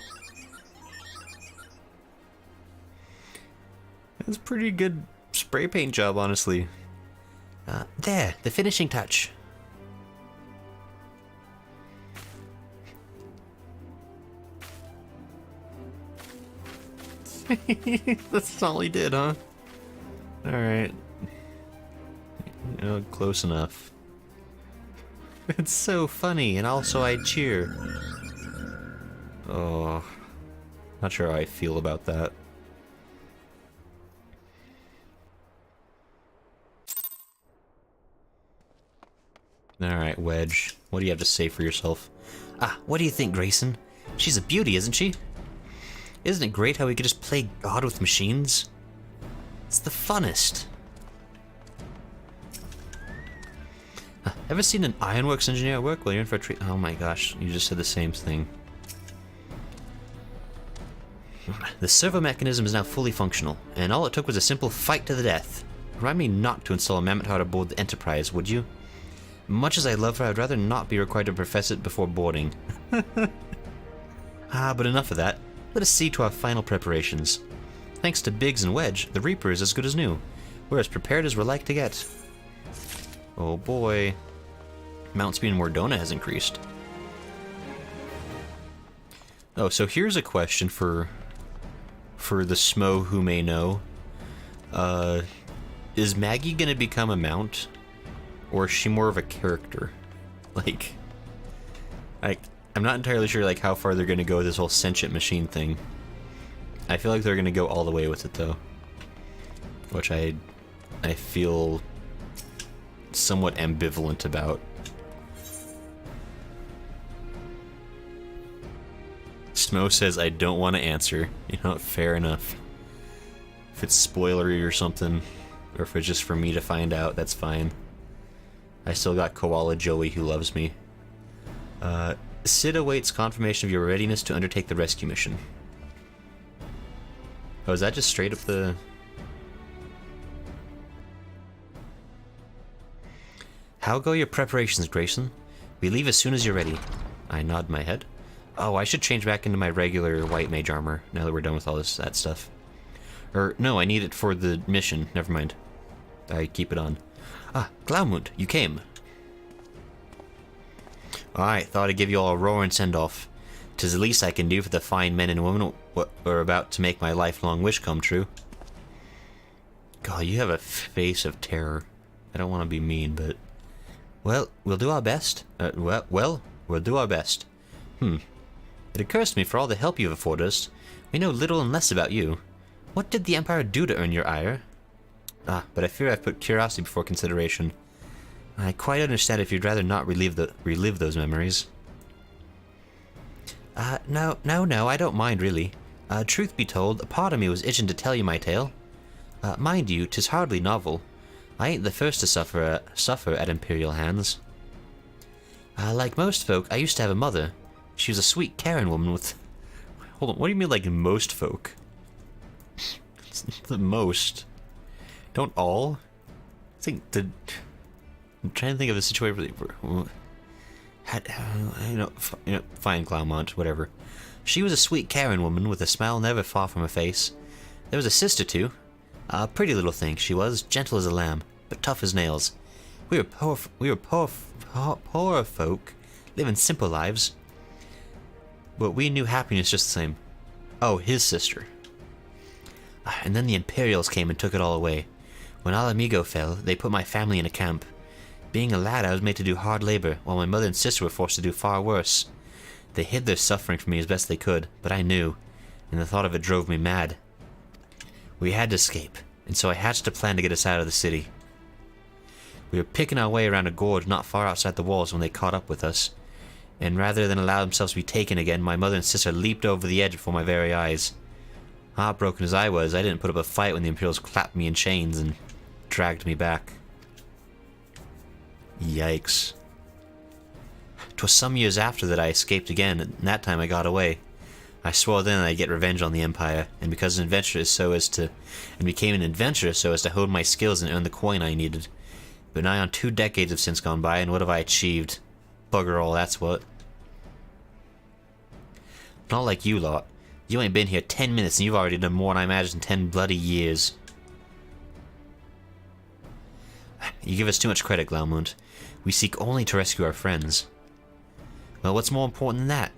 S1: That's a pretty good spray paint job, honestly. There, the finishing touch. That's all he did, huh? Alright. Close enough. It's so funny, and also I cheer. Oh, not sure how I feel about that. Alright, Wedge. What do you have to say for yourself? Ah, what do you think, Grayson? She's a beauty, isn't she? Isn't it great how we could just play God with machines? It's the funnest. Ever seen an ironworks engineer at work while you're in for a treat? Oh my gosh, you just said the same thing. The servo mechanism is now fully functional, and all it took was a simple fight to the death. Remind me not to install a mammoth heart aboard the Enterprise, would you? Much as I love her, I'd rather not be required to profess it before boarding. But enough of that. Let us see to our final preparations. Thanks to Biggs and Wedge, the Reaper is as good as new. We're as prepared as we're like to get. Oh boy. Mount speed in Wardona has increased. Oh, so here's a question for the Smo who may know. Is Maggie gonna become a mount? Or is she more of a character? Like, I'm not entirely sure like how far they're gonna go with this whole sentient machine thing. I feel like they're gonna go all the way with it though. Which I feel somewhat ambivalent about. Smo says I don't want to answer. You know, fair enough. If it's spoilery or something, or if it's just for me to find out, that's fine. I still got Koala Joey who loves me. Sid awaits confirmation of your readiness to undertake the rescue mission. Oh, is that just straight up the... How go your preparations, Grayson? We leave as soon as you're ready. I nod my head. Oh, I should change back into my regular white mage armor now that we're done with all that stuff. Or, no, I need it for the mission. Never mind. I keep it on. Ah, Glaumund, you came. Alright, thought I'd give you all a roaring send-off. 'Tis the least I can do for the fine men and women what are about to make my lifelong wish come true. God, you have a face of terror. I don't want to be mean, but... Well, we'll do our best. We'll do our best. It occurs to me, for all the help you've afforded us, we know little and less about you. What did the Empire do to earn your ire? Ah, but I fear I've put curiosity before consideration. I quite understand if you'd rather not relive those memories. No, I don't mind, really. Truth be told, a part of me was itching to tell you my tale. Mind you, 'tis hardly novel. I ain't the first to suffer at Imperial hands. Like most folk, I used to have a mother. She was a sweet, caring woman with... Hold on, what do you mean, like most folk? It's the most. Don't all? I'm trying to think of a situation where... Fine, Glaumund, whatever. She was a sweet, caring woman with a smile never far from her face. There was a sister, too. A pretty little thing, she was, gentle as a lamb, but tough as nails. We were poor folk, living simple lives. But we knew happiness just the same. Oh, his sister. And then the Imperials came and took it all away. When Alamigo fell, they put my family in a camp. Being a lad, I was made to do hard labor, while my mother and sister were forced to do far worse. They hid their suffering from me as best they could, but I knew, and the thought of it drove me mad. We had to escape, and so I hatched a plan to get us out of the city. We were picking our way around a gorge not far outside the walls when they caught up with us, and rather than allow themselves to be taken again, my mother and sister leaped over the edge before my very eyes. Heartbroken as I was, I didn't put up a fight when the Imperials clapped me in chains and dragged me back. Yikes. 'Twas some years after that I escaped again, and that time I got away. I swore then I'd get revenge on the Empire, and became an adventurer so as to hone my skills and earn the coin I needed. But nigh on 2 decades have since gone by, and what have I achieved? Bugger all, that's what. Not like you lot. You ain't been here 10 minutes and you've already done more than I imagined 10 bloody years. You give us too much credit, Glaumund. We seek only to rescue our friends. Well, what's more important than that?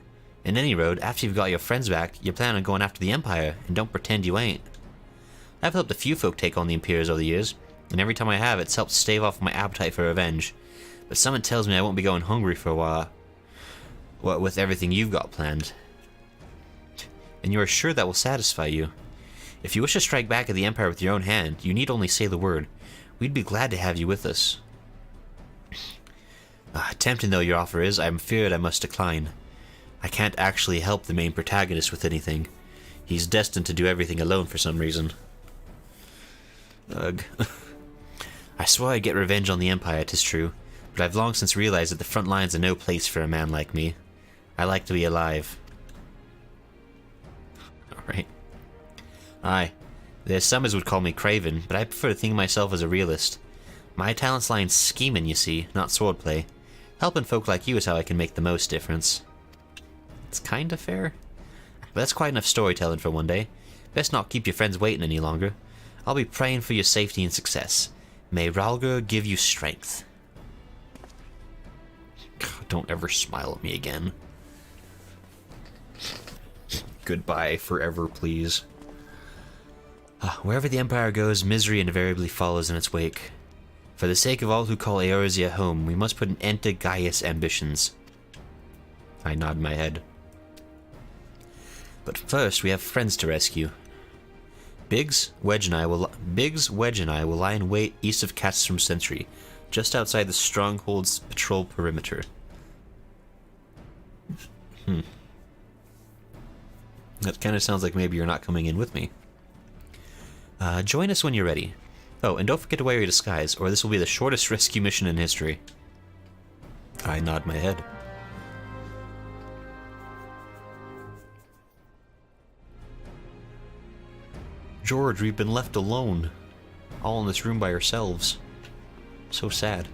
S1: In any road, after you've got your friends back, you plan on going after the Empire, and don't pretend you ain't. I've helped a few folk take on the Imperials over the years, and every time I have, it's helped stave off my appetite for revenge. But someone tells me I won't be going hungry for a while. What with everything you've got planned. And you are sure that will satisfy you. If you wish to strike back at the Empire with your own hand, you need only say the word. We'd be glad to have you with us. Tempting though your offer is, I'm feared I must decline. I can't actually help the main protagonist with anything. He's destined to do everything alone for some reason. Ugh. I swore I'd get revenge on the Empire, 'tis true, but I've long since realized that the front lines are no place for a man like me. I like to be alive. Alright. Aye. There's some as would call me craven, but I prefer to think of myself as a realist. My talents lie in scheming, you see, not swordplay. Helping folk like you is how I can make the most difference. It's kinda fair. But that's quite enough storytelling for one day. Best not keep your friends waiting any longer. I'll be praying for your safety and success. May Rhalgr give you strength. God, don't ever smile at me again. Goodbye forever, please. Wherever the Empire goes, misery invariably follows in its wake. For the sake of all who call Eorzea home, we must put an end to Gaius' ambitions. I nod my head. But first, we have friends to rescue. Biggs, Wedge, and I will lie in wait east of Castrum Centri, just outside the stronghold's patrol perimeter. That kind of sounds like maybe you're not coming in with me. Join us when you're ready. Oh, and don't forget to wear your disguise, or this will be the shortest rescue mission in history. I nod my head. George, we've been left alone. All in this room by ourselves. So sad.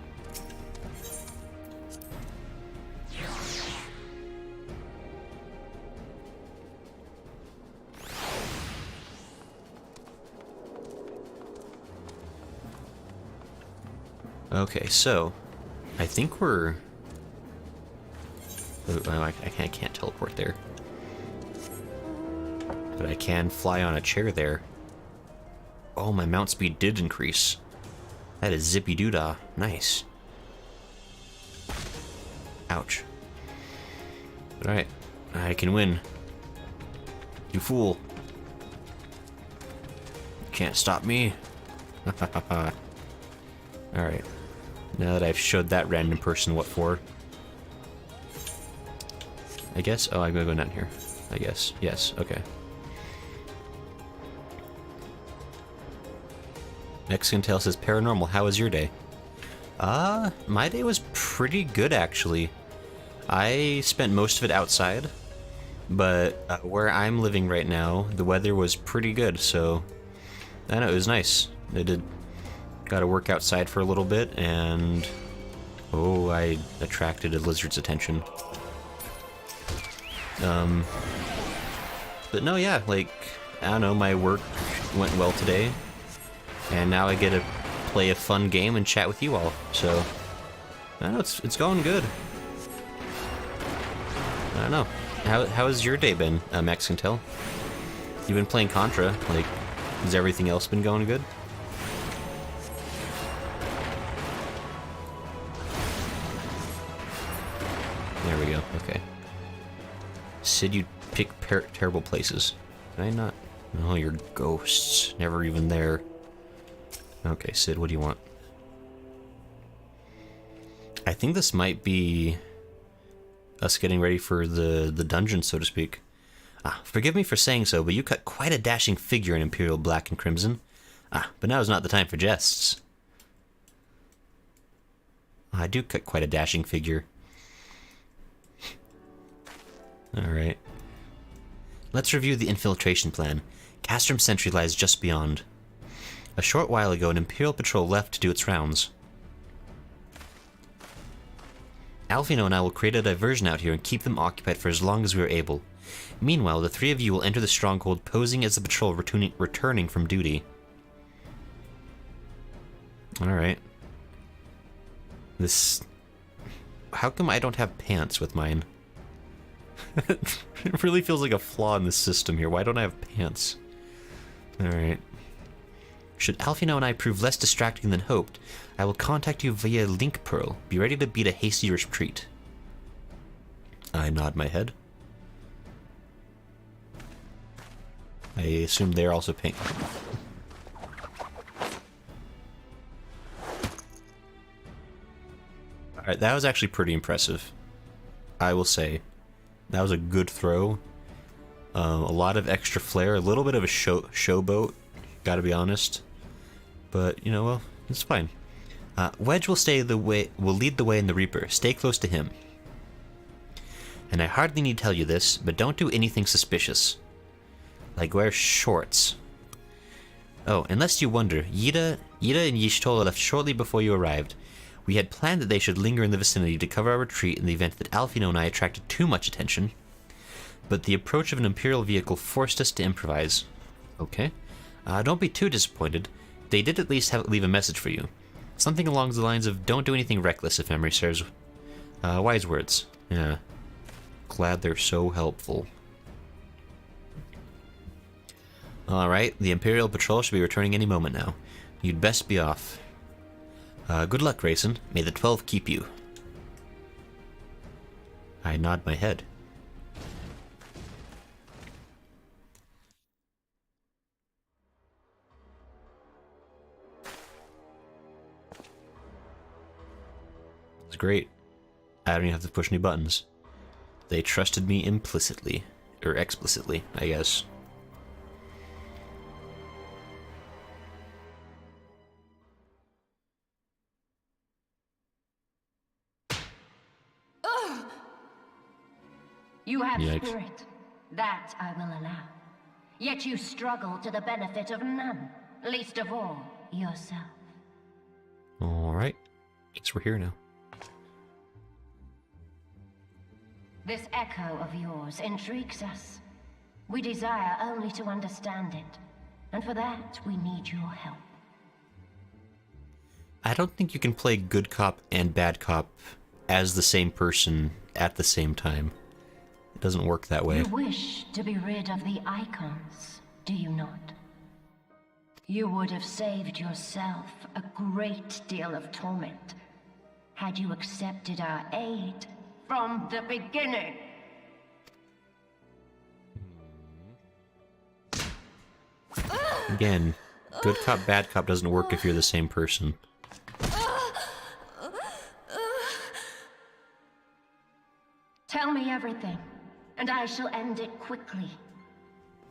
S1: Okay, so I think we're... Oh, I can't teleport there. But I can fly on a chair there. Oh, my mount speed did increase. That is zippy doodah. Nice. Ouch. Alright, I can win. You fool. Can't stop me. Alright. Now that I've showed that random person what for. I guess? Oh, I'm gonna go down here. I guess. Yes, okay. Mexican Tail says, Paranormal, how was your day? My day was pretty good, actually. I spent most of it outside, but where I'm living right now, the weather was pretty good, so I don't know, it was nice. Got to work outside for a little bit, and oh, I attracted a lizard's attention. But no, yeah, like, I don't know, my work went well today, and now I get to play a fun game and chat with you all, so I don't know, it's going good. I don't know. How's your day been, Mexican Tail? You've been playing Contra, like, has everything else been going good? There we go, okay. Sid, you pick terrible places. Did I not? No, you're ghosts. Never even there. Okay, Sid, what do you want? I think this might be us getting ready for the dungeon, so to speak. Forgive me for saying so, but you cut quite a dashing figure in Imperial Black and Crimson. But now is not the time for jests. I do cut quite a dashing figure. Alright. Let's review the infiltration plan. Castrum Centri lies just beyond. A short while ago, an Imperial patrol left to do its rounds. Alphinaud and I will create a diversion out here and keep them occupied for as long as we are able. Meanwhile, the three of you will enter the stronghold posing as the patrol returning from duty. Alright. This... How come I don't have pants with mine? It really feels like a flaw in the system here. Why don't I have pants? Alright. Should Alphinaud and I prove less distracting than hoped, I will contact you via Link Pearl. Be ready to beat a hasty retreat. I nod my head. I assume they're also pink. Alright, that was actually pretty impressive. I will say. That was a good throw. A lot of extra flair, a little bit of a showboat, gotta be honest. But, you know, well, it's fine. Wedge will lead the way in the Reaper. Stay close to him. And I hardly need to tell you this, but don't do anything suspicious. Like wear shorts. Oh, unless you wonder, Yida and Y'shtola left shortly before you arrived. We had planned that they should linger in the vicinity to cover our retreat in the event that Alphinaud and I attracted too much attention. But the approach of an Imperial vehicle forced us to improvise. Okay. Don't be too disappointed. They did at least leave a message for you. Something along the lines of, don't do anything reckless if memory serves. Wise words. Yeah. Glad they're so helpful. Alright, the Imperial Patrol should be returning any moment now. You'd best be off. Good luck, Grayson. May the 12 keep you. I nod my head. It's great. I don't even have to push any buttons. They trusted me implicitly. Or explicitly, I guess.
S3: You have
S1: Yikes.
S3: spirit. That I will allow. Yet you struggle to the benefit of none, least of all, yourself.
S1: Alright. Guess we're here now.
S3: This echo of yours intrigues us. We desire only to understand it, and for that we need your help.
S1: I don't think you can play good cop and bad cop as the same person at the same time. It doesn't work that way.
S3: You wish to be rid of the icons, do you not? You would have saved yourself a great deal of torment had you accepted our aid from the beginning.
S1: Again, good cop, bad cop doesn't work if you're the same person.
S3: Tell me everything, and I shall end it quickly.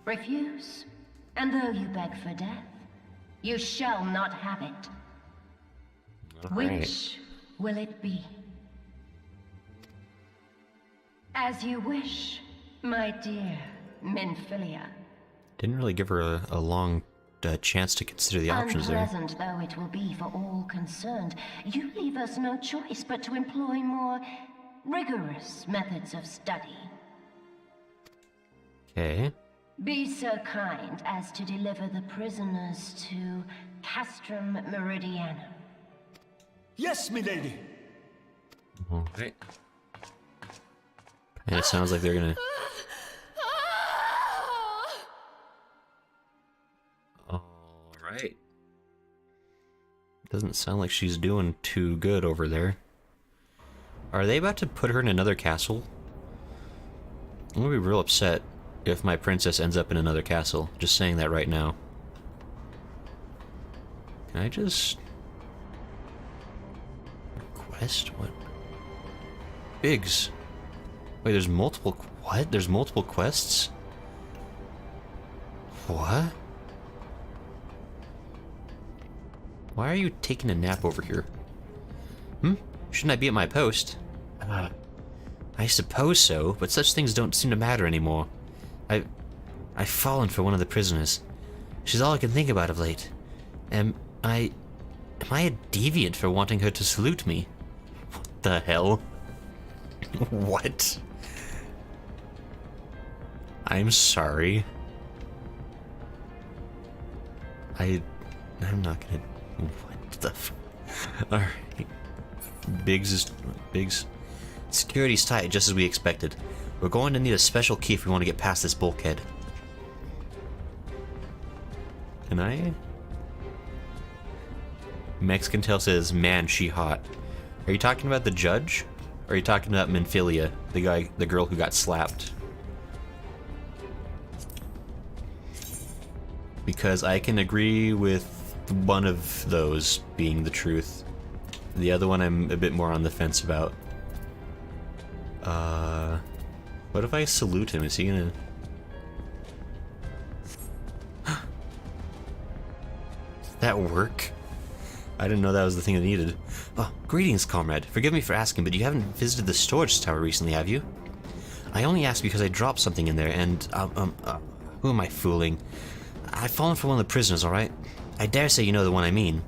S3: Refuse, and though you beg for death, you shall not have it. Which will it be? As you wish, my dear Minfilia.
S1: Didn't really give her a long chance to consider the options there.
S3: Unpleasant though it will be for all concerned, you leave us no choice but to employ more rigorous methods of study.
S1: Okay.
S3: Be so kind as to deliver the prisoners to Castrum Meridianum.
S4: Yes, milady.
S1: Alright. And it sounds like they're gonna... Alright. Doesn't sound like she's doing too good over there. Are they about to put her in another castle? I'm gonna be real upset if my princess ends up in another castle. Just saying that right now. Can I just... request? What? Biggs. Wait, there's multiple... What? There's multiple quests? What? Why are you taking a nap over here? Shouldn't I be at my post? I suppose so, but such things don't seem to matter anymore. I've fallen for one of the prisoners. She's all I can think about of late. Am I a deviant for wanting her to salute me? What the hell? What? I'm sorry. I'm not gonna... What the f... Alright. Biggs. Security's tight, just as we expected. We're going to need a special key if we want to get past this bulkhead. Can I? Mexican Tail says, man, she hot. Are you talking about the judge? Or are you talking about Minfilia, the girl who got slapped? Because I can agree with one of those being the truth. The other one I'm a bit more on the fence about. What if I salute him? Is he gonna... Does that work? I didn't know that was the thing I needed. Oh, greetings, comrade. Forgive me for asking, but you haven't visited the storage tower recently, have you? I only asked because I dropped something in there, and, who am I fooling? I've fallen for one of the prisoners, alright? I dare say you know the one I mean.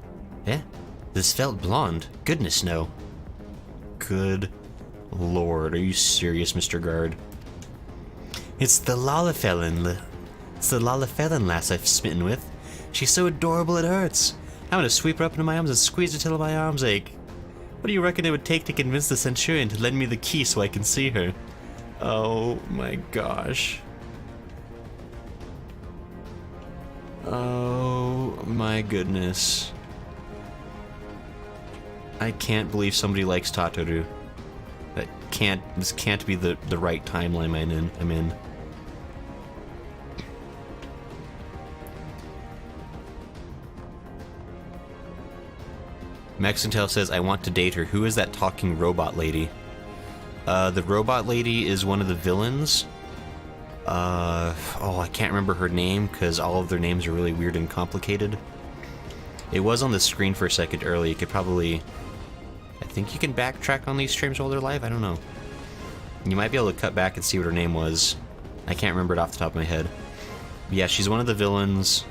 S1: Eh? The svelte blonde? Goodness, no. Good lord, are you serious, Mr. Guard? It's the Lalafellan. It's the Lalafellan lass I've smitten with. She's so adorable it hurts. I'm gonna sweep her up into my arms and squeeze her till my arms ache. What do you reckon it would take to convince the Centurion to lend me the key so I can see her? Oh my gosh. Oh my goodness. I can't believe somebody likes Tatoru. This can't be the right timeline I'm in. Mexintel says, I want to date her. Who is that talking robot lady? The robot lady is one of the villains. I can't remember her name because all of their names are really weird and complicated. It was on the screen for a second early. You could probably... I think you can backtrack on these streams while they're live? I don't know. You might be able to cut back and see what her name was. I can't remember it off the top of my head. But yeah, she's one of the villains.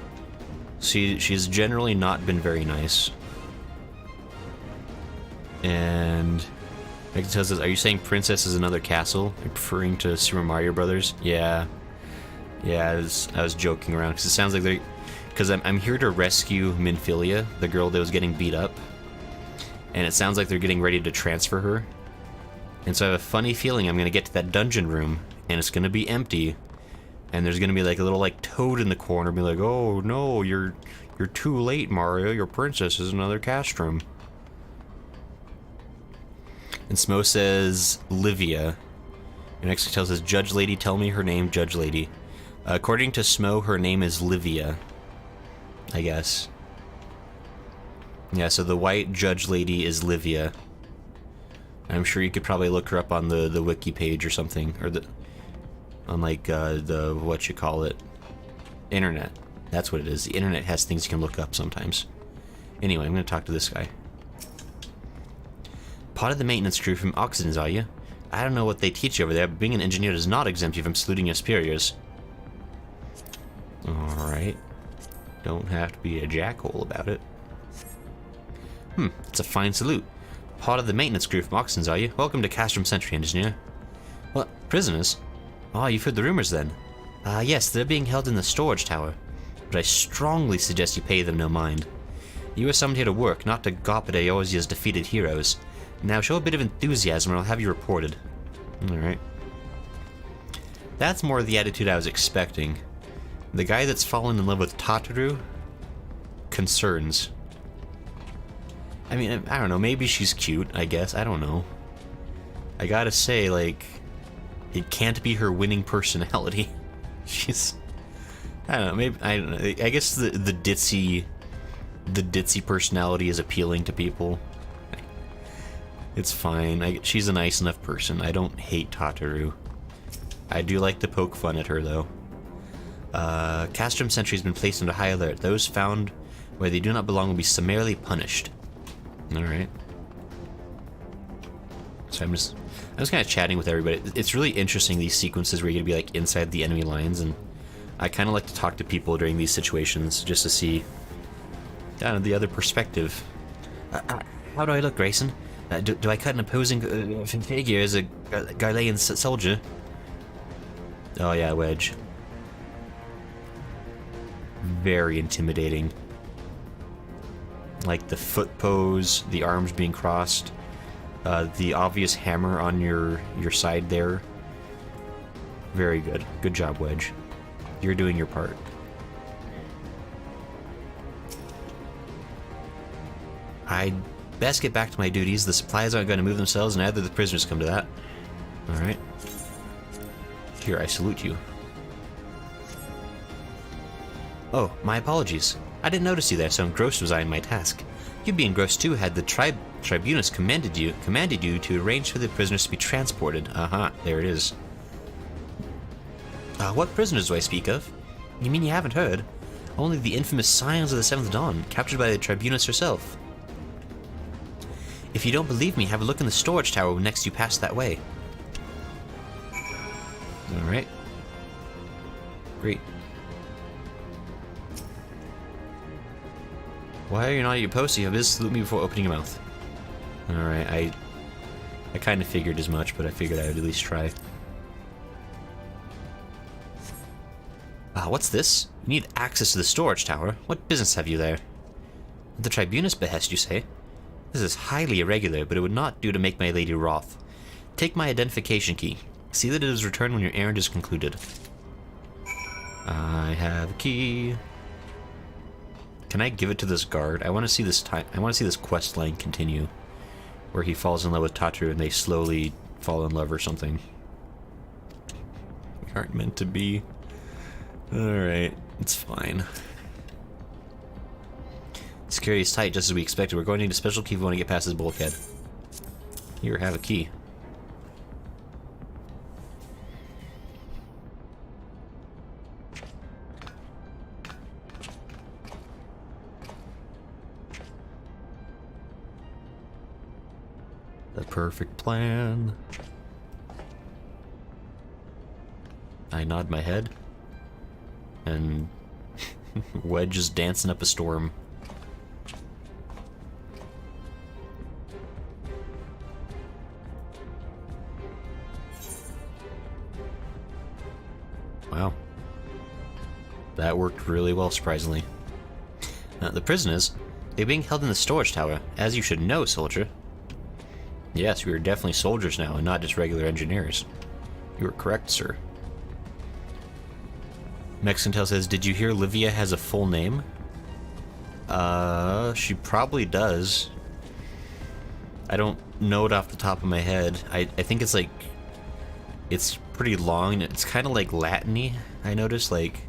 S1: She's generally not been very nice. And... Mexintel says, are you saying Princess is another castle? Referring to Super Mario Brothers? Yeah. Yeah, I was joking around, because it sounds like they're... Because I'm here to rescue Minfilia, the girl that was getting beat up. and it sounds like they're getting ready to transfer her. And so I have a funny feeling I'm going to get to that dungeon room, and it's going to be empty, and there's going to be like a little like toad in the corner, be like, "Oh no, you're too late, Mario. Your princess is another Castrum." And Smo says, "Livia." And next tells us, "Judge Lady, tell me her name, Judge Lady." According to Smo, her name is Livia, I guess. Yeah, so the white Judge Lady is Livia. I'm sure you could probably look her up on the wiki page or something, or on like the what you call it, internet. That's what it is. The internet has things you can look up sometimes. Anyway, I'm gonna talk to this guy. Part of the maintenance crew from Oxidens, are you? I don't know what they teach you over there, but being an engineer does not exempt you from saluting your superiors. Alright. Don't have to be a jackhole about it. It's a fine salute. Part of the maintenance crew from Oxidens, are you? Welcome to Castrum Centri, engineer. What? Prisoners? Oh, you've heard the rumors then? Yes, they're being held in the storage tower. But I strongly suggest you pay them no mind. You are summoned here to work, not to gawp at Eorzea's defeated heroes. Now show a bit of enthusiasm or I'll have you reported. Alright. That's more the attitude I was expecting. The guy that's fallen in love with Tataru? Concerns. I mean, I don't know, maybe she's cute, I guess, I don't know. I gotta say, like, it can't be her winning personality. She's... I don't know, maybe, I don't know, I guess the ditzy personality is appealing to people. It's fine, she's a nice enough person. I don't hate Tataru. I do like to poke fun at her, though. Castrum Centri has been placed under high alert. Those found where they do not belong will be summarily punished. Alright. So I'm just kind of chatting with everybody. It's really interesting, these sequences where you're going to be like inside the enemy lines, and I kind of like to talk to people during these situations just to see the other perspective. How do I look, Grayson? Do I cut an opposing figure as a Garlean soldier? Oh yeah, Wedge. Very intimidating. Like the foot pose, the arms being crossed, the obvious hammer on your side there. Very good. Good job, Wedge. You're doing your part. I'd best get back to my duties. The supplies aren't going to move themselves, and neither the prisoners come to that. Alright. Here, I salute you. Oh, my apologies. I didn't notice you there, so engrossed was I in my task. You'd be engrossed too had the tribunus commanded you to arrange for the prisoners to be transported. There it is. What prisoners do I speak of? You mean you haven't heard? Only the infamous Scions of the Seventh Dawn, captured by the tribunus herself. If you don't believe me, have a look in the storage tower next you pass that way. Alright. Great. Why are you not at your post? You have this, salute me before opening your mouth. Alright, I kind of figured as much, but I figured I would at least try. What's this? You need access to the storage tower. What business have you there? At the tribunus' behest, you say? This is highly irregular, but it would not do to make my lady wroth. Take my identification key. See that it is returned when your errand is concluded. I have a key. Can I give it to this guard? I want to see this quest line continue, where he falls in love with Tataru and they slowly fall in love or something. We aren't meant to be. Alright, it's fine. Security is tight, just as we expected. We're going to need a special key if we want to get past this bulkhead. Here, have a key. The perfect plan. I nod my head. And Wedge is dancing up a storm. Wow. That worked really well, surprisingly. The prisoners,
S2: They're being held in the storage tower, as you should know, soldier.
S1: Yes, we are definitely soldiers now, and not just regular engineers. You are correct, sir. Mexintel says, did you hear Livia has a full name? She probably does. I don't know it off the top of my head. I think it's like... It's pretty long, and it's kind of like Latin-y, I noticed, like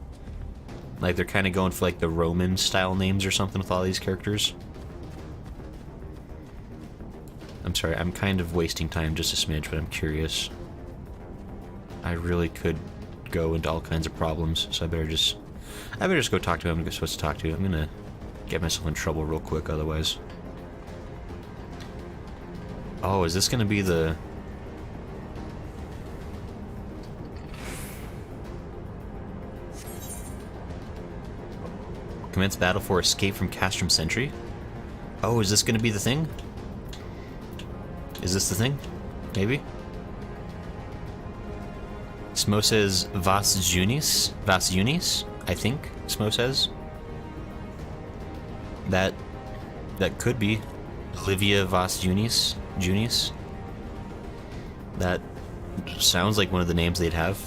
S1: they're kind of going for like the Roman-style names or something with all these characters. I'm sorry, I'm kind of wasting time just a smidge, but I'm curious. I really could go into all kinds of problems, so I better just go talk to him I'm supposed to talk to. I'm gonna get myself in trouble real quick otherwise. Oh, is this gonna be the... Commence battle for escape from Castrum Centri? Oh, is this gonna be the thing? Is this the thing? Maybe? Smo says Vas Unis, I think Smo says. That could be Olivia Vas Junis. That sounds like one of the names they'd have.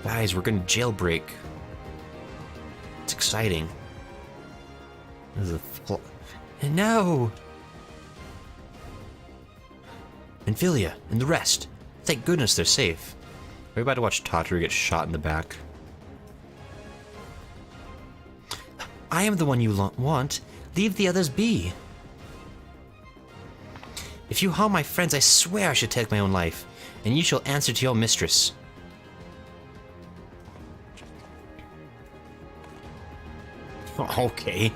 S1: Guys, we're gonna jailbreak. It's exciting. This is a no! Amphilia and the rest. Thank goodness they're safe. We're about to watch Tataru get shot in the back. I am the one you want. Leave the others be. If you harm my friends, I swear I should take my own life, and you shall answer to your mistress. Okay.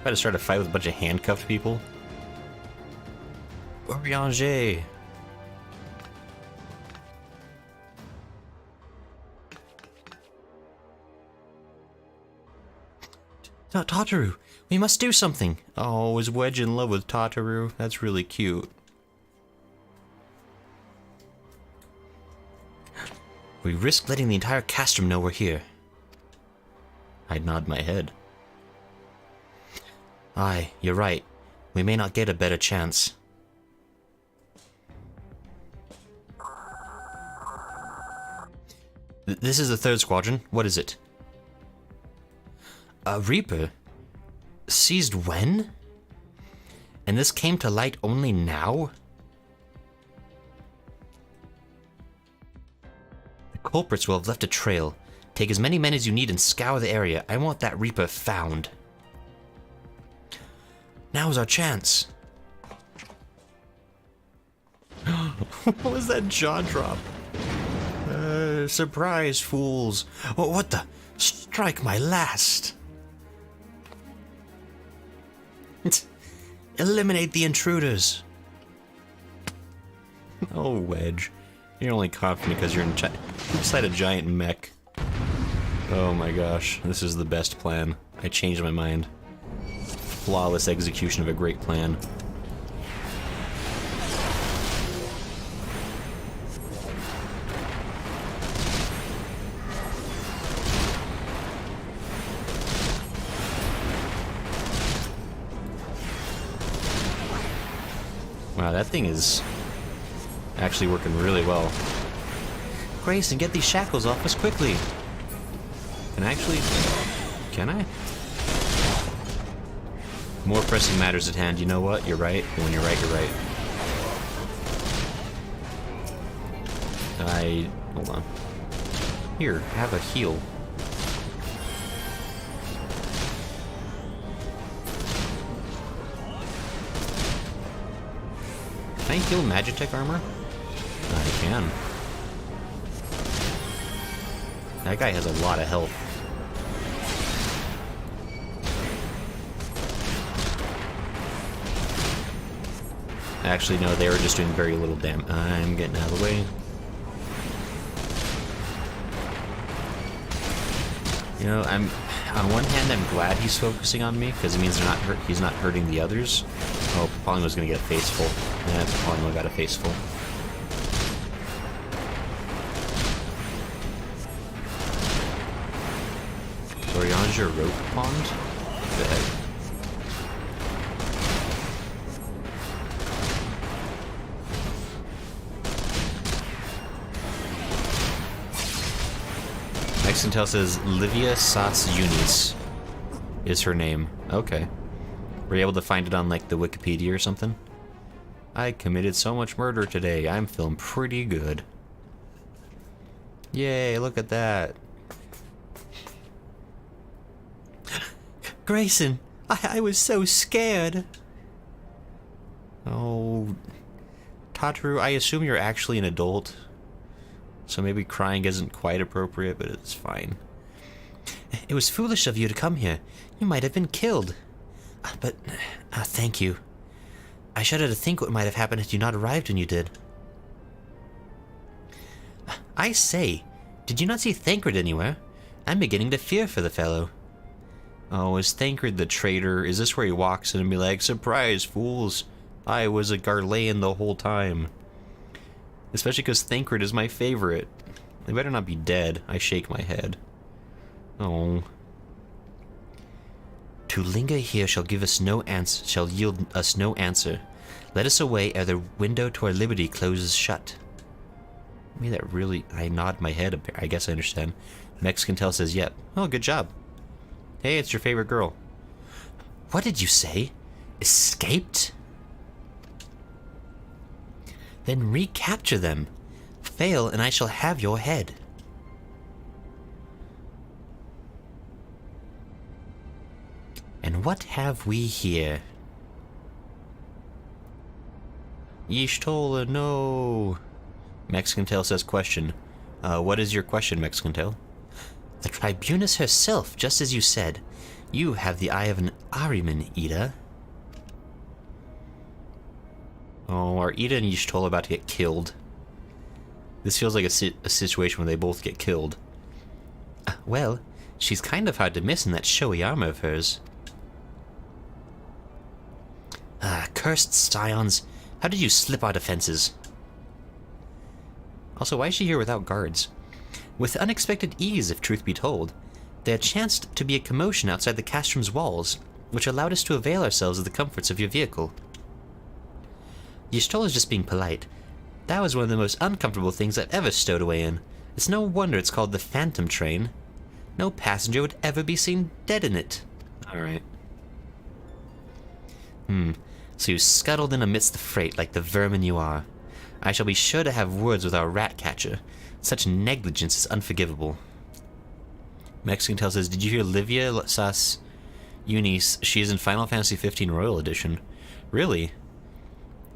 S1: About to start a fight with a bunch of handcuffed people. Orianger. Tataru, we must do something. Oh, is Wedge in love with Tataru? That's really cute. We risk letting the entire Castrum know we're here. I nod my head. Aye, you're right. We may not get a better chance. This is the 3rd Squadron. What is it? A Reaper? Seized when? And this came to light only now? The culprits will have left a trail. Take as many men as you need and scour the area. I want that Reaper found. Now's our chance. What was that jaw drop? Surprise, fools. Oh, what the? Strike my last. Eliminate the intruders. Oh, Wedge. You're only confident because you're inside a giant mech. Oh my gosh, this is the best plan. I changed my mind. Flawless execution of a great plan. Wow, that thing is actually working really well. Grayson, get these shackles off us quickly. Can I? More pressing matters at hand. You know what? You're right. When you're right, you're right. Hold on. Here, have a heal. Can I heal Magitech armor? I can. That guy has a lot of health. Actually, no, they were just doing very little damage. I'm getting out of the way. You know, on one hand, I'm glad he's focusing on me, because it means he's not hurting the others. Oh, Polymo's gonna get a face full. Yeah, Polymo got a face full. treasure rope pond? What the heck? Intel says Livia Sas Unis is her name. Okay. Were you able to find it on like the Wikipedia or something? I committed so much murder today. I'm feeling pretty good. Yay, look at that. Grayson, I was so scared. Oh, Tataru, I assume you're actually an adult. So maybe crying isn't quite appropriate, but it's fine. It was foolish of you to come here. You might have been killed. But, thank you. I shudder to think what might have happened had you not arrived when you did. I say, did you not see Thancred anywhere? I'm beginning to fear for the fellow. Oh, is Thancred the traitor? Is this where he walks in and be like, surprise, fools! I was a Garlean the whole time. Especially because Thancred is my favorite. They better not be dead. I shake my head. Oh. To linger here shall give us no answer, shall yield us no answer. Let us away ere the window to our liberty closes shut. I mean, that really... I nod my head. I guess I understand. Mexicantel says, yep. Oh, good job. Hey, it's your favorite girl. What did you say? Escaped? Then recapture them. Fail, and I shall have your head. And what have we here? Y'shtola, no. Mexicantel says question. What is your question, Mexicantel? The Tribunus herself, just as you said. You have the eye of an Ahriman, Ida. Oh, are Ida and Y'shtola about to get killed? This feels like a situation where they both get killed. Well, she's kind of hard to miss in that showy armor of hers. Cursed Scions. How did you slip our defenses? Also, why is she here without guards? With unexpected ease, if truth be told. There chanced to be a commotion outside the Castrum's walls, which allowed us to avail ourselves of the comforts of your vehicle. Y'shtola's just being polite. That was one of the most uncomfortable things I've ever stowed away in. It's no wonder it's called the Phantom Train. No passenger would ever be seen dead in it. Alright. So you scuttled in amidst the freight like the vermin you are. I shall be sure to have words with our rat catcher. Such negligence is unforgivable. Mexicantel says, did you hear Livia Sas Unis? She is in Final Fantasy XV Royal Edition. Really?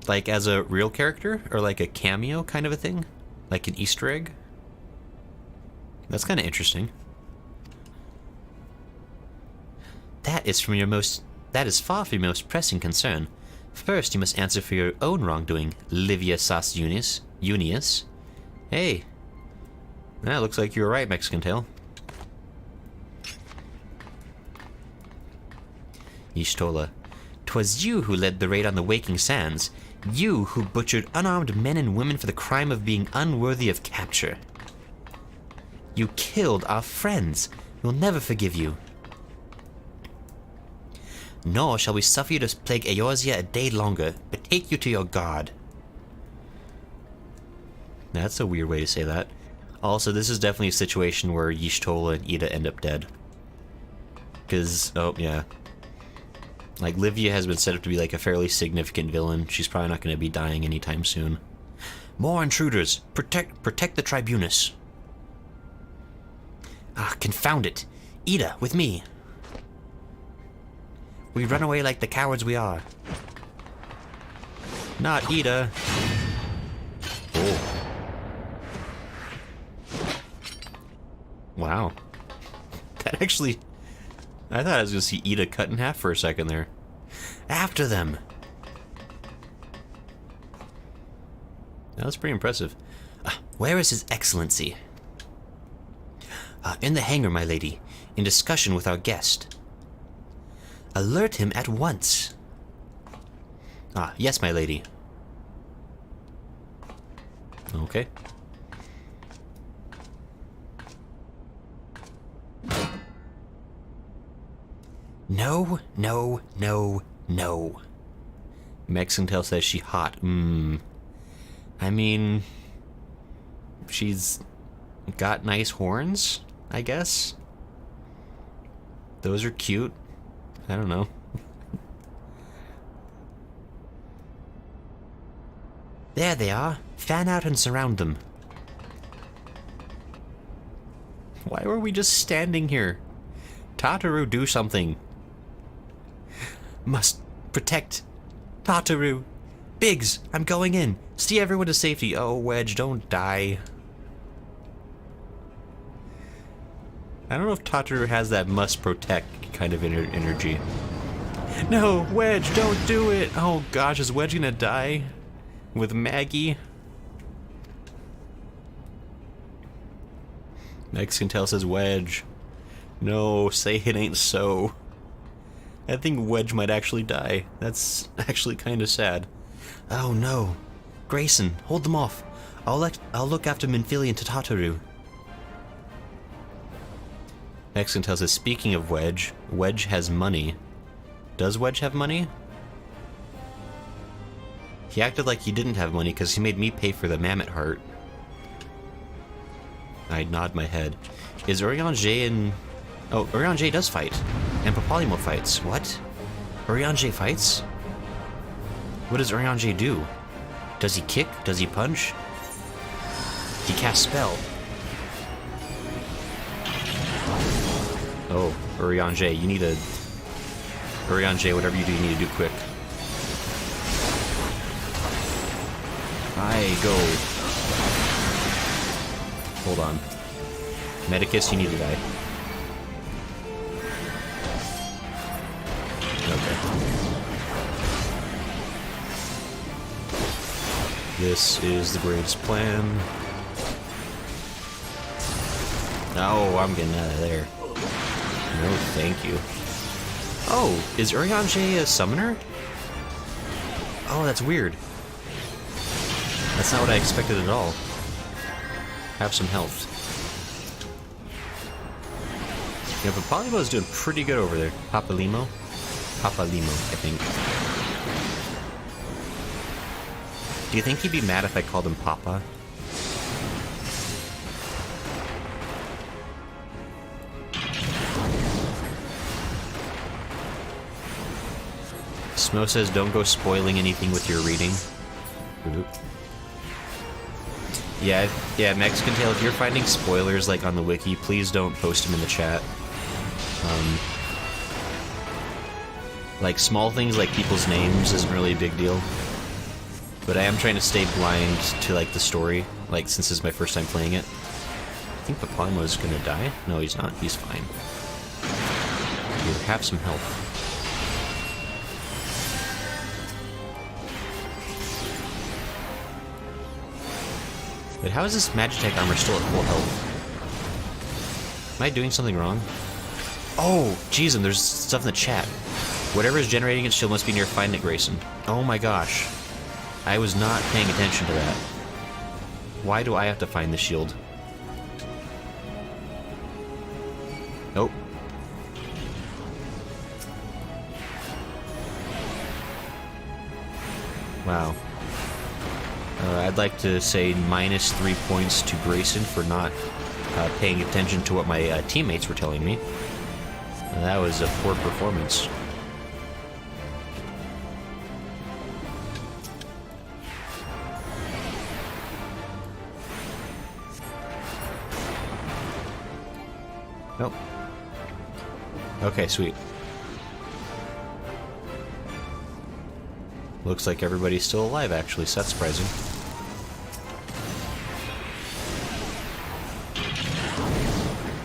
S1: Like as a real character? Or like a cameo kind of a thing? Like an Easter egg? That's kind of interesting. That is far from your most pressing concern. First, you must answer for your own wrongdoing, Livia Sas Unis. Hey. That looks like you were right, Mexicantel. Y'shtola. 'Twas you who led the raid on the Waking Sands. You who butchered unarmed men and women for the crime of being unworthy of capture. You killed our friends. We'll never forgive you. Nor shall we suffer you to plague Eorzea a day longer, but take you to your guard. That's a weird way to say that. Also, this is definitely a situation where Y'shtola and Ida end up dead. Because, oh, yeah. Like, Livia has been set up to be like a fairly significant villain. She's probably not going to be dying anytime soon. More intruders! Protect the Tribunus! Ah, confound it! Ida, with me! We run away like the cowards we are. Not Ida. Oh. Wow. That actually... I thought I was going to see Ida cut in half for a second there. After them! That was pretty impressive. Where is His Excellency? In the hangar, my lady. In discussion with our guest. Alert him at once. Yes, my lady. Okay.
S2: No, no, no, no.
S1: Mexican Tail says she hot. I mean, she's got nice horns, I guess. Those are cute. I don't know.
S2: There they are. Fan out and surround them.
S1: Why were we just standing here? Tataru, do something.
S2: Must protect Tataru. Biggs, I'm going in. See everyone to safety.
S1: Oh, Wedge, don't die. I don't know if Tataru has that must protect kind of energy. No, Wedge, don't do it! Oh gosh, is Wedge gonna die? With Maggie? Mexican Tail says Wedge. No, say it ain't so. I think Wedge might actually die. That's actually kind of sad.
S2: Oh no. Grayson, hold them off. I'll look after Minfili and Tataru.
S1: Mexican Tail says, speaking of Wedge, Wedge has money. Does Wedge have money? He acted like he didn't have money because he made me pay for the Mammoth Heart. I nod my head. Is Urianger in... Oh, Urianger does fight. And Papalymo fights. What? Urianger fights? What does Urianger do? Does he kick? Does he punch? He casts spell. Oh, Urianger, you need a... Urianger, whatever you do, you need to do quick. I go. Hold on. Medicus, you need to die. Okay. This is the greatest plan. Oh, I'm getting out of there. No, thank you. Oh, is Urianger a summoner? Oh, that's weird. That's not what I expected at all. Have some health. Yeah, but Papalymo's doing pretty good over there. Papalymo, I think. Do you think he'd be mad if I called him Papa? Smo says, don't go spoiling anything with your reading. Oop. Yeah, Mexican Tail, if you're finding spoilers like on the wiki, please don't post them in the chat. Like small things like people's names isn't really a big deal. But I am trying to stay blind to like the story, like since this is my first time playing it. I think Papalymo's gonna die. No, he's not. He's fine. Here, have some health. Wait, how is this Magitech armor still at full health? Am I doing something wrong? Oh, jeez, and there's stuff in the chat. Whatever is generating its shield must be near Find It, Grayson. Oh my gosh. I was not paying attention to that. Why do I have to find the shield? Nope. Wow. I'd like to say -3 points to Grayson for not paying attention to what my teammates were telling me. That was a poor performance. Nope. Okay, sweet. Looks like everybody's still alive, actually, so that's surprising.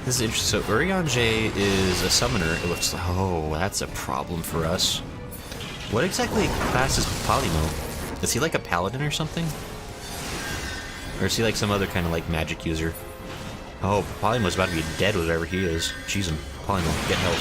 S1: This is interesting. So Urianger is a summoner. It looks like... Oh, that's a problem for us. What exactly class is Papalymo? Is he like a paladin or something? Or is he like some other kind of like magic user? Oh, Papalymo's about to be dead, whatever he is. Jeez, Papalymo, get health.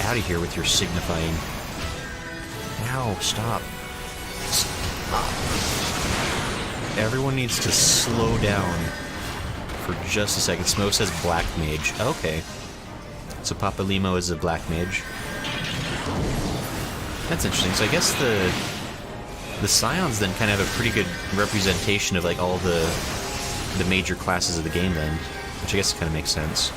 S1: Out of here with your signifying. Ow, stop. Stop. Everyone needs to slow down for just a second. Smo says Black Mage. Okay. So Papa Limo is a Black Mage. That's interesting. So I guess the Scions then kind of have a pretty good representation of like all the major classes of the game then, which I guess kind of makes sense.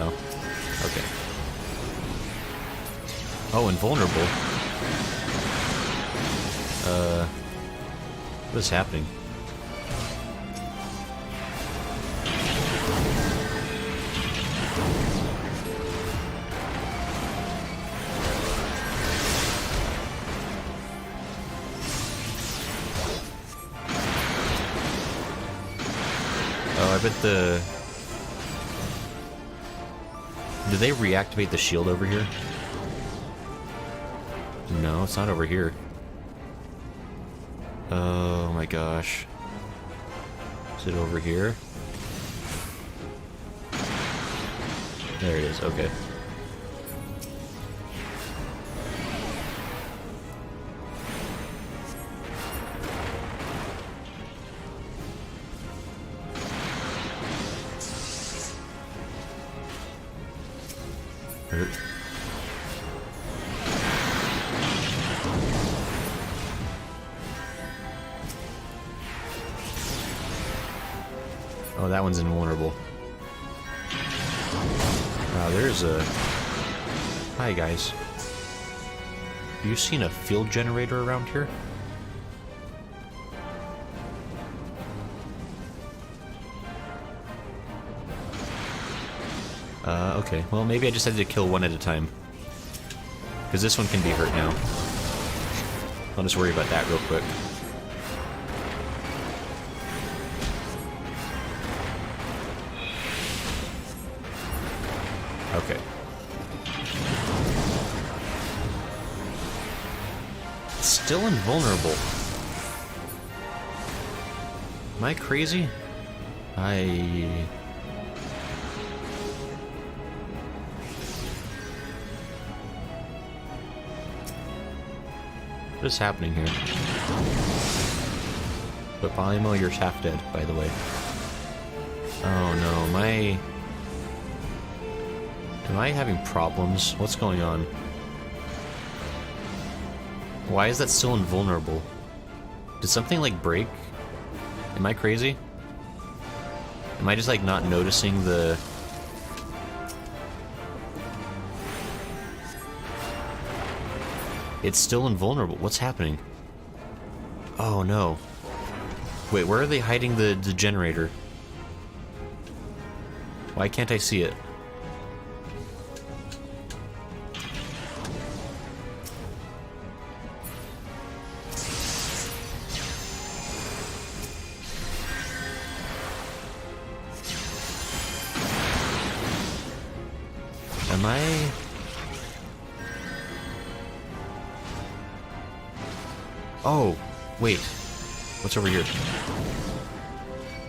S1: Oh, okay. Oh, invulnerable. What is happening? Oh, I bet the... Did they reactivate the shield over here? No, it's not over here. Oh my gosh. Is it over here? There it is, okay. Oh, that one's invulnerable. Wow, there's a... Hi, guys. Have you seen a field generator around here? Okay. Well, maybe I just had to kill one at a time. Because this one can be hurt now. I'll just worry about that real quick. Okay. Still invulnerable. Am I crazy? What is happening here? But Polymo, you're half dead, by the way. Oh no, am I having problems? What's going on? Why is that still invulnerable? Did something like break? Am I crazy? Am I just like not noticing the... It's still invulnerable. What's happening? Oh no. Wait, where are they hiding the generator? Why can't I see it? Am I... Oh, wait. What's over here?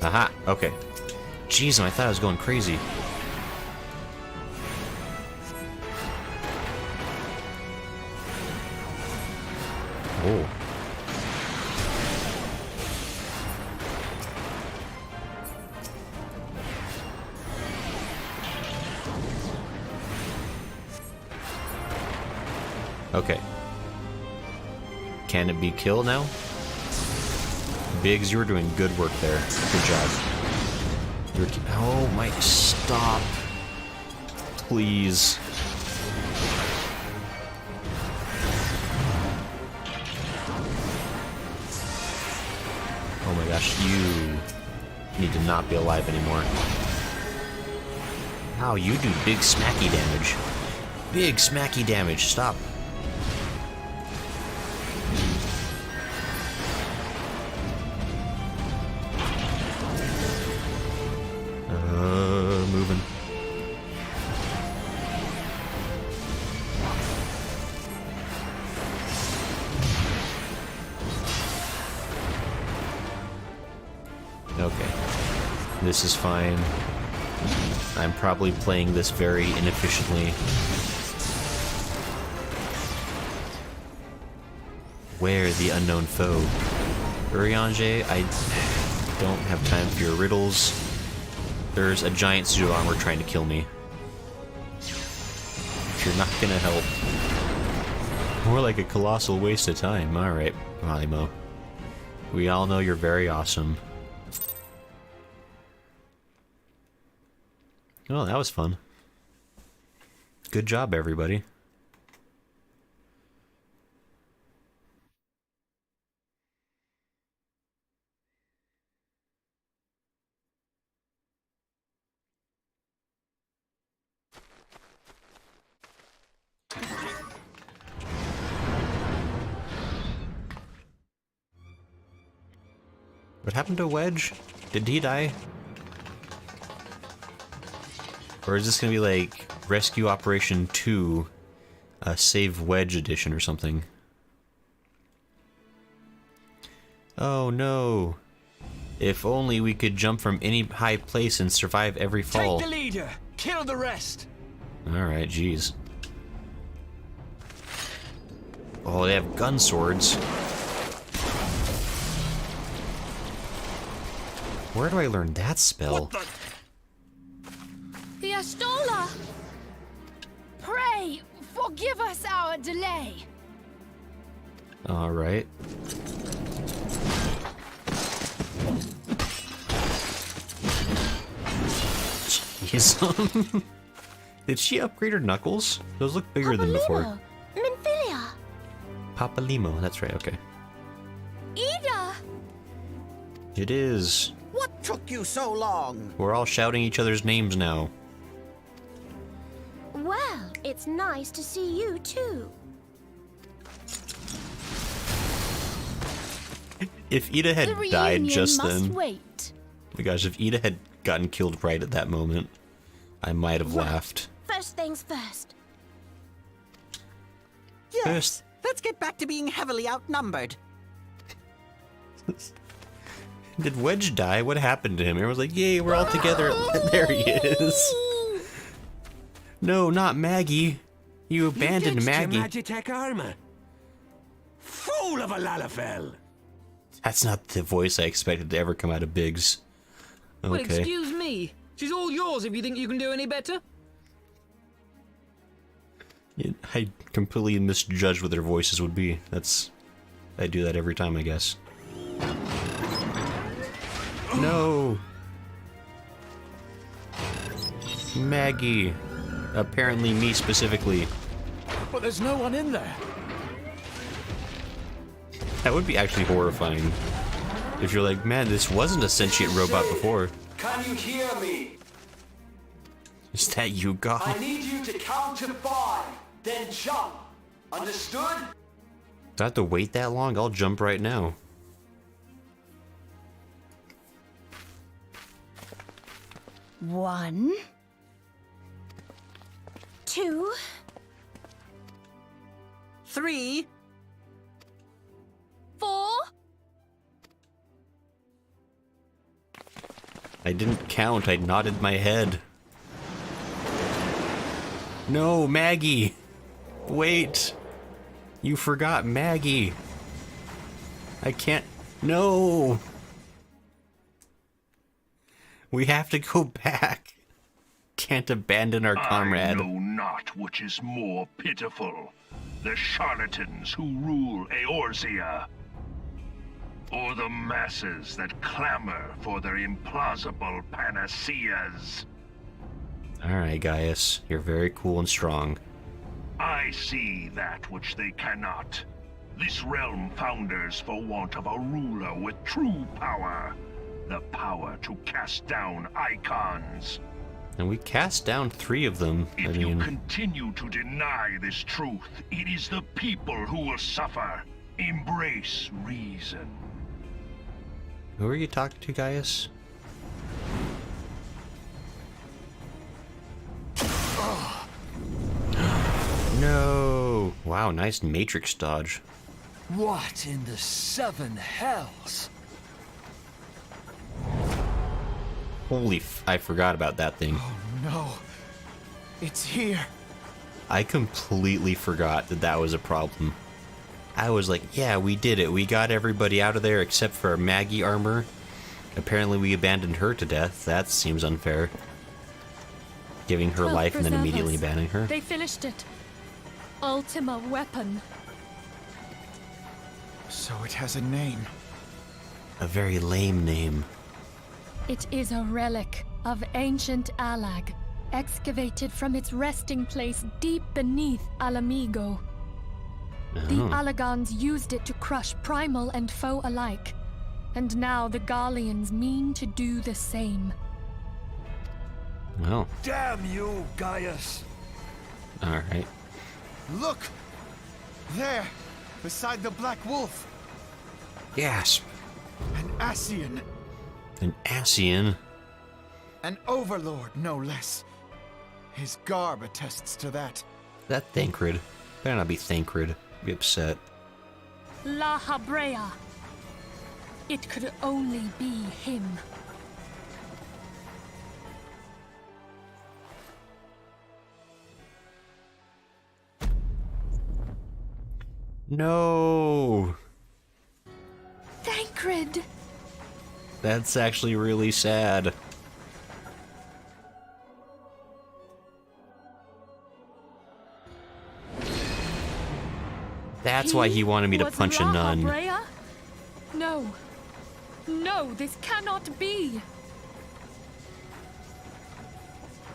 S1: Aha, okay. Jeez, I thought I was going crazy. Oh. Okay. Can it be killed now? Biggs, you were doing good work there. Good job. Oh my, stop. Please. Oh my gosh, you need to not be alive anymore. Wow, you do big smacky damage. Big smacky damage, stop. Moving. This is fine. I'm probably playing this very inefficiently. Where the unknown foe? Urianger, I don't have time for your riddles. There's a giant suit of armor trying to kill me. You're not gonna help. More like a colossal waste of time. Alright, Malimo. We all know you're very awesome. Oh, that was fun. Good job, everybody. What happened to Wedge? Did he die? Or is this gonna be like Rescue Operation 2, Save Wedge edition or something? Oh no. If only we could jump from any high place and survive every fall.
S4: Take the leader, kill the rest.
S1: Alright, jeez. Oh, they have gun swords. Where do I learn that spell?
S4: What the?
S5: The Astola! Pray, forgive us our delay.
S1: Alright. Jeez. Did she upgrade her knuckles? Those look bigger than before.
S5: Minfilia!
S1: Papalimo, that's right, okay.
S5: Ida!
S1: It is.
S6: What took you so long?
S1: We're all shouting each other's names now.
S5: Well, it's nice to see you too.
S1: If Ida had
S5: The
S1: died
S5: reunion
S1: just
S5: must
S1: then.
S5: wait.
S1: Oh my gosh, if Ida had gotten killed right at that moment, I might have laughed.
S5: First things first.
S6: Yes,
S1: First-
S6: let's get back to being heavily outnumbered.
S1: Did Wedge die? What happened to him? Everyone's like, yay, we're all together. There he is. No, not Maggie. You abandoned Maggie.
S4: Magitech armor. Fool of a Lalafell.
S1: That's not the voice I expected to ever come out of Biggs.
S7: Well,
S1: Okay.
S7: excuse me. She's all yours if you think you can do any better.
S1: I completely misjudged what their voices would be. I do that every time, I guess. No! Maggie. Apparently me specifically.
S4: But there's no one in there.
S1: That would be actually horrifying. If you're like, man, this wasn't a sentient robot before.
S4: Can you hear me?
S1: Is that you, God?
S4: I need you to count to 5, then jump. Understood?
S1: Do I have to wait that long? I'll jump right now.
S5: One. 2.
S6: 3.
S5: 4.
S1: I didn't count, I nodded my head. No, Maggie! Wait! You forgot Maggie! I can't... No! We have to go back! Can't abandon our comrade.
S8: I know not which is more pitiful, the charlatans who rule Eorzea, or the masses that clamor for their implausible panaceas.
S1: Alright, Gaius. You're very cool and strong.
S8: I see that which they cannot. This realm founders for want of a ruler with true power. The power to cast down icons.
S1: And we cast down 3 of them.
S8: If you continue to deny this truth, it is the people who will suffer. Embrace reason.
S1: Who are you talking to, Gaius? No! Wow, nice Matrix dodge.
S4: What in the 7 hells?
S1: I forgot about that thing.
S9: Oh no. It's here.
S1: I completely forgot that that was a problem. I was like, yeah, we did it. We got everybody out of there except for Maggie armor. Apparently we abandoned her to death. That seems unfair. Giving her
S10: 12
S1: life and then immediately
S10: preservers.
S1: abandoning her.
S10: They finished it. Ultima weapon.
S9: So it has a name.
S1: A very lame name.
S10: It is a relic of ancient Alag, excavated from its resting place deep beneath Alamigo. The Alagans used it to crush primal and foe alike, and now the Garleans mean to do the same.
S1: Well,
S4: Damn you, Gaius!
S1: alright.
S9: Look! There! Beside the Black Wolf!
S1: Gasp.
S9: An Ascian!
S1: An Ascian.
S9: An overlord, no less. His garb attests to that.
S1: That Thancred. Better not be Thancred. Be upset.
S10: La Habrea. It could only be him.
S1: No!
S10: Thancred!
S1: That's actually really sad. That's why he wanted me to
S10: was
S1: punch a
S10: La
S1: nun.
S10: Habrea? No. No, this cannot be.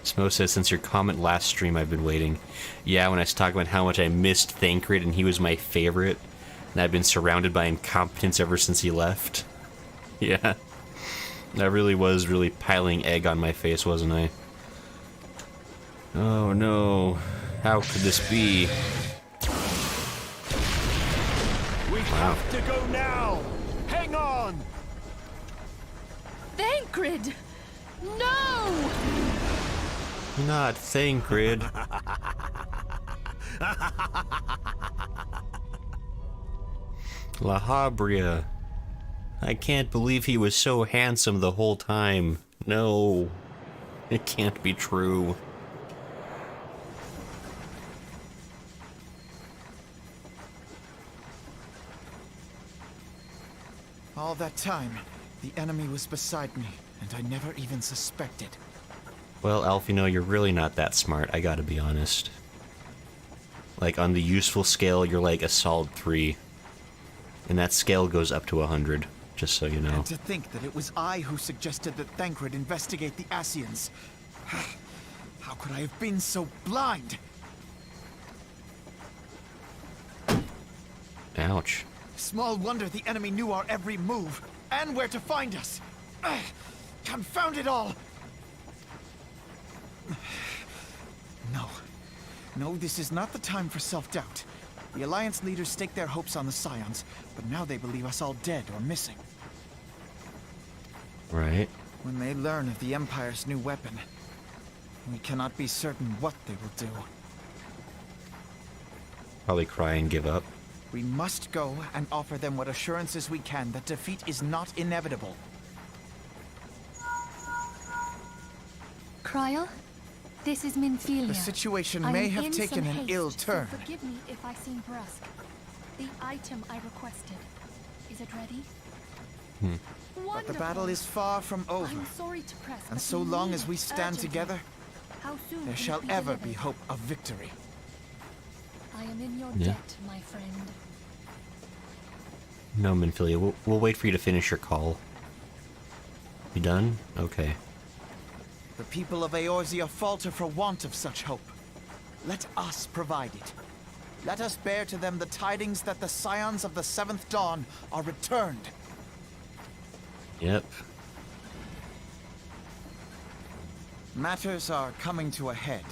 S1: Smo says, since your comment last stream, I've been waiting. Yeah, when I was talking about how much I missed Thancred and he was my favorite, and I've been surrounded by incompetence ever since he left. Yeah. I really was piling egg on my face, wasn't I? Oh no. How could this be?
S4: We have to go now! Hang on!
S10: Thancred! No!
S1: Not Thancred. La Habrea. I can't believe he was so handsome the whole time. No. It can't be true.
S9: All that time, the enemy was beside me, and I never even suspected.
S1: Well, Alphinaud, you're really not that smart, I gotta be honest. Like, on the useful scale, you're like a solid 3. And that scale goes up to 100, just so you know.
S9: And to think that it was I who suggested that Thancred investigate the Ascians. How could I have been so blind?
S1: Ouch.
S9: Small wonder the enemy knew our every move, and where to find us. Confound it all! No, this is not the time for self-doubt. The Alliance leaders staked their hopes on the Scions, but now they believe us all dead or missing.
S1: Right.
S9: When they learn of the Empire's new weapon, we cannot be certain what they will do.
S1: Probably cry and give up.
S9: We must go and offer them what assurances we can that defeat is not inevitable.
S10: Kryl, this is Minfilia.
S9: The situation
S10: I
S9: may
S10: am
S9: have
S10: in
S9: taken
S10: some
S9: an
S10: haste,
S9: ill
S10: so
S9: turn.
S10: forgive me if I seem brusque. The item I requested, is it ready?
S9: But the battle is far from over.
S10: I'm sorry to press,
S9: And
S10: but
S9: so
S10: we
S9: long
S10: need
S9: as we
S10: it
S9: stand
S10: urgently.
S9: together,
S10: How soon
S9: there
S10: can
S9: shall
S10: it
S9: ever
S10: delivered?
S9: be hope of victory.
S10: I am in your
S1: Yeah.
S10: debt, my friend.
S1: No, Minfilia, we'll wait for you to finish your call. You done? Okay.
S9: The people of Eorzea falter for want of such hope. Let us provide it. Let us bear to them the tidings that the Scions of the Seventh Dawn are returned.
S1: Yep.
S9: Matters are coming to a head.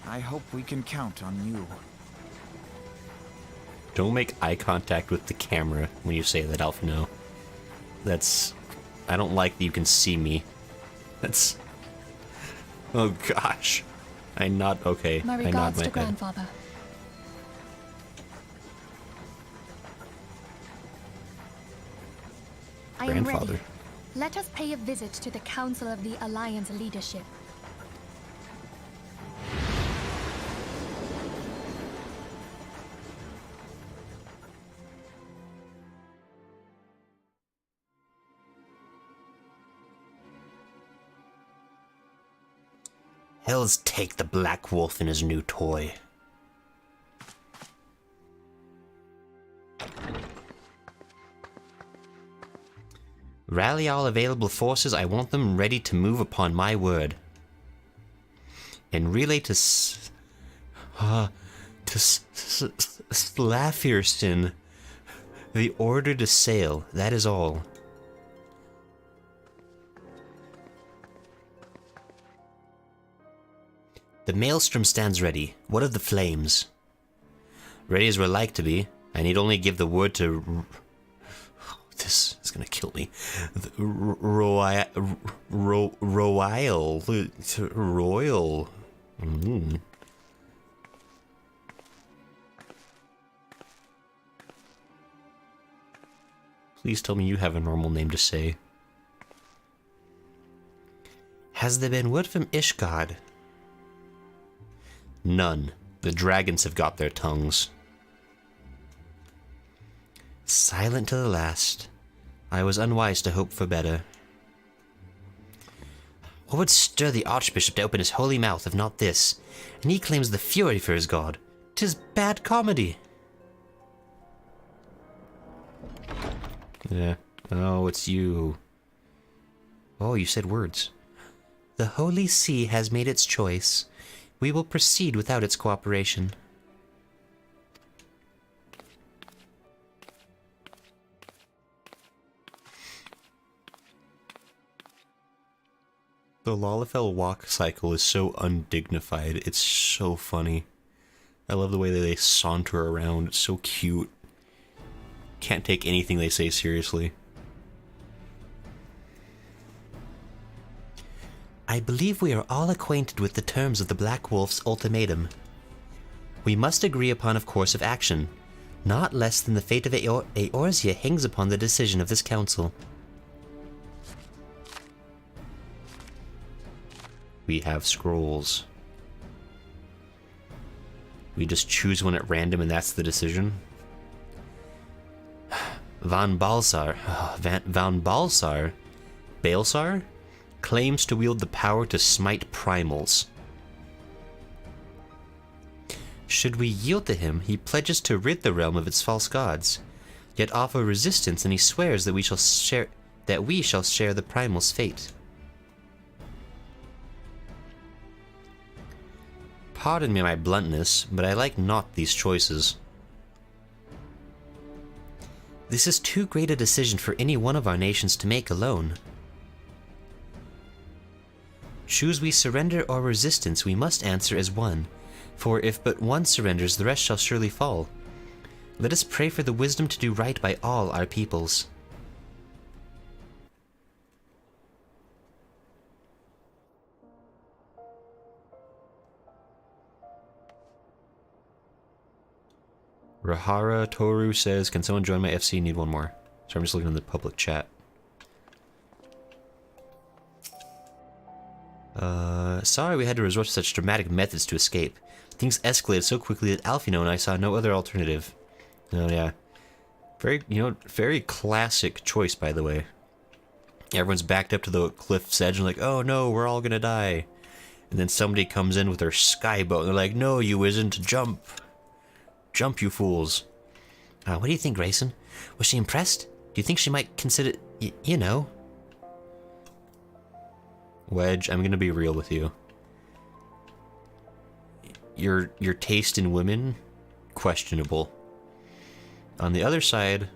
S9: I hope we can count on you.
S1: Don't make eye contact with the camera when you say that, Alphinaud. That's... I don't like that you can see me. That's... Oh gosh. I nod... Okay.
S10: My
S1: I nod
S10: regards
S1: my
S10: to
S1: head.
S10: grandfather. I am
S1: Grandfather.
S10: ready. Let us pay a visit to the Council of the Alliance leadership.
S2: Hells take the Black Wolf and his new toy. Rally all available forces. I want them ready to move upon my word. And relay to Slafirson the order to sail. That is all. The Maelstrom stands ready. What of the flames? Ready as we're like to be. I need only give the word to... This is gonna kill me. Royal. Please tell me you have a normal name to say. Has there been word from Ishgard? None. The dragons have got their tongues. Silent to the last. I was unwise to hope for better. What would stir the Archbishop to open his holy mouth if not this? And he claims the fury for his god. 'Tis bad comedy.
S1: Yeah. Oh, it's you.
S2: Oh, you said words. The Holy See has made its choice. We will proceed without its cooperation.
S1: The Lalafell walk cycle is so undignified. It's so funny. I love the way that they saunter around. It's so cute. Can't take anything they say seriously.
S2: I believe we are all acquainted with the terms of the Black Wolf's ultimatum. We must agree upon a course of action. Not less than the fate of Eorzea hangs upon the decision of this council.
S1: We have scrolls. We just choose one at random and that's the decision.
S2: Van Balsar
S1: Balsar claims to wield the power to smite primals.
S2: Should we yield to him, he pledges to rid the realm of its false gods, yet offer resistance, and he swears that we shall share the primal's fate.
S1: Pardon me my bluntness, but I like not these choices.
S2: This is too great a decision for any one of our nations to make alone. Choose we surrender or resistance, we must answer as one, for if but one surrenders, the rest shall surely fall. Let us pray for the wisdom to do right by all our peoples.
S1: Rahara Toru says, can someone join my FC? Need one more. So I'm just looking in the public chat.
S2: Sorry we had to resort to such dramatic methods to escape. Things escalated so quickly that Alphinaud and I saw no other alternative.
S1: Oh yeah. Very classic choice, by the way. Everyone's backed up to the cliff's edge and like, oh no, we're all gonna die. And then somebody comes in with their skyboat and they're like, no, you isn't, jump. Jump, you fools.
S2: What do you think, Grayson? Was she impressed? Do you think she might consider, you know?
S1: Wedge, I'm gonna be real with you. Your taste in women, questionable. On the other side,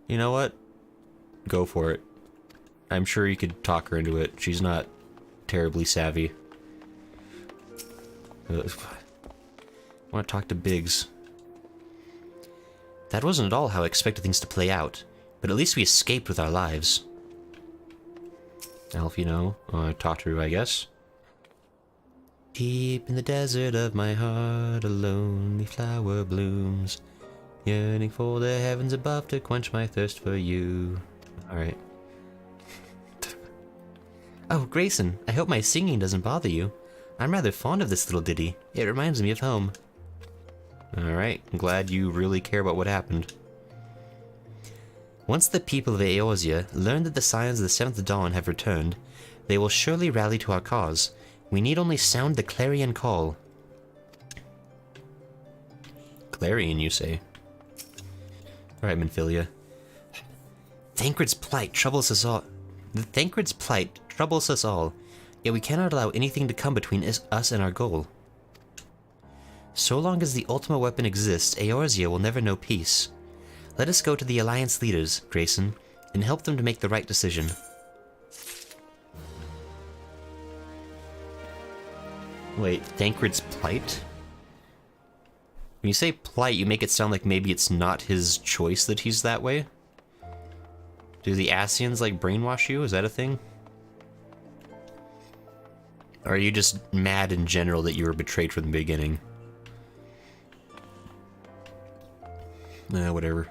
S1: you know what? Go for it. I'm sure you could talk her into it. She's not terribly savvy. I want to talk to Biggs.
S2: That wasn't at all how I expected things to play out, but at least we escaped with our lives.
S1: Alphinaud, talk to her, I guess.
S2: Deep in the desert of my heart, a lonely flower blooms.
S1: Yearning for the heavens above to quench my thirst for you. Alright.
S2: Oh, Grayson, I hope my singing doesn't bother you. I'm rather fond of this little ditty. It reminds me of home.
S1: Alright, I'm glad you really care about what happened.
S2: Once the people of Eorzea learn that the Scions of the Seventh Dawn have returned, they will surely rally to our cause. We need only sound the clarion call.
S1: Clarion, you say? Alright, Minfilia.
S2: Thancred's plight troubles us all. Thancred's plight troubles us all, yet we cannot allow anything to come between us and our goal. So long as the Ultima weapon exists, Eorzea will never know peace. Let us go to the Alliance leaders, Grayson, and help them to make the right decision.
S1: Wait, Thancred's plight? When you say plight, you make it sound like maybe it's not his choice that he's that way? Do the Ascians, like, brainwash you? Is that a thing? Or are you just mad in general that you were betrayed from the beginning? Whatever.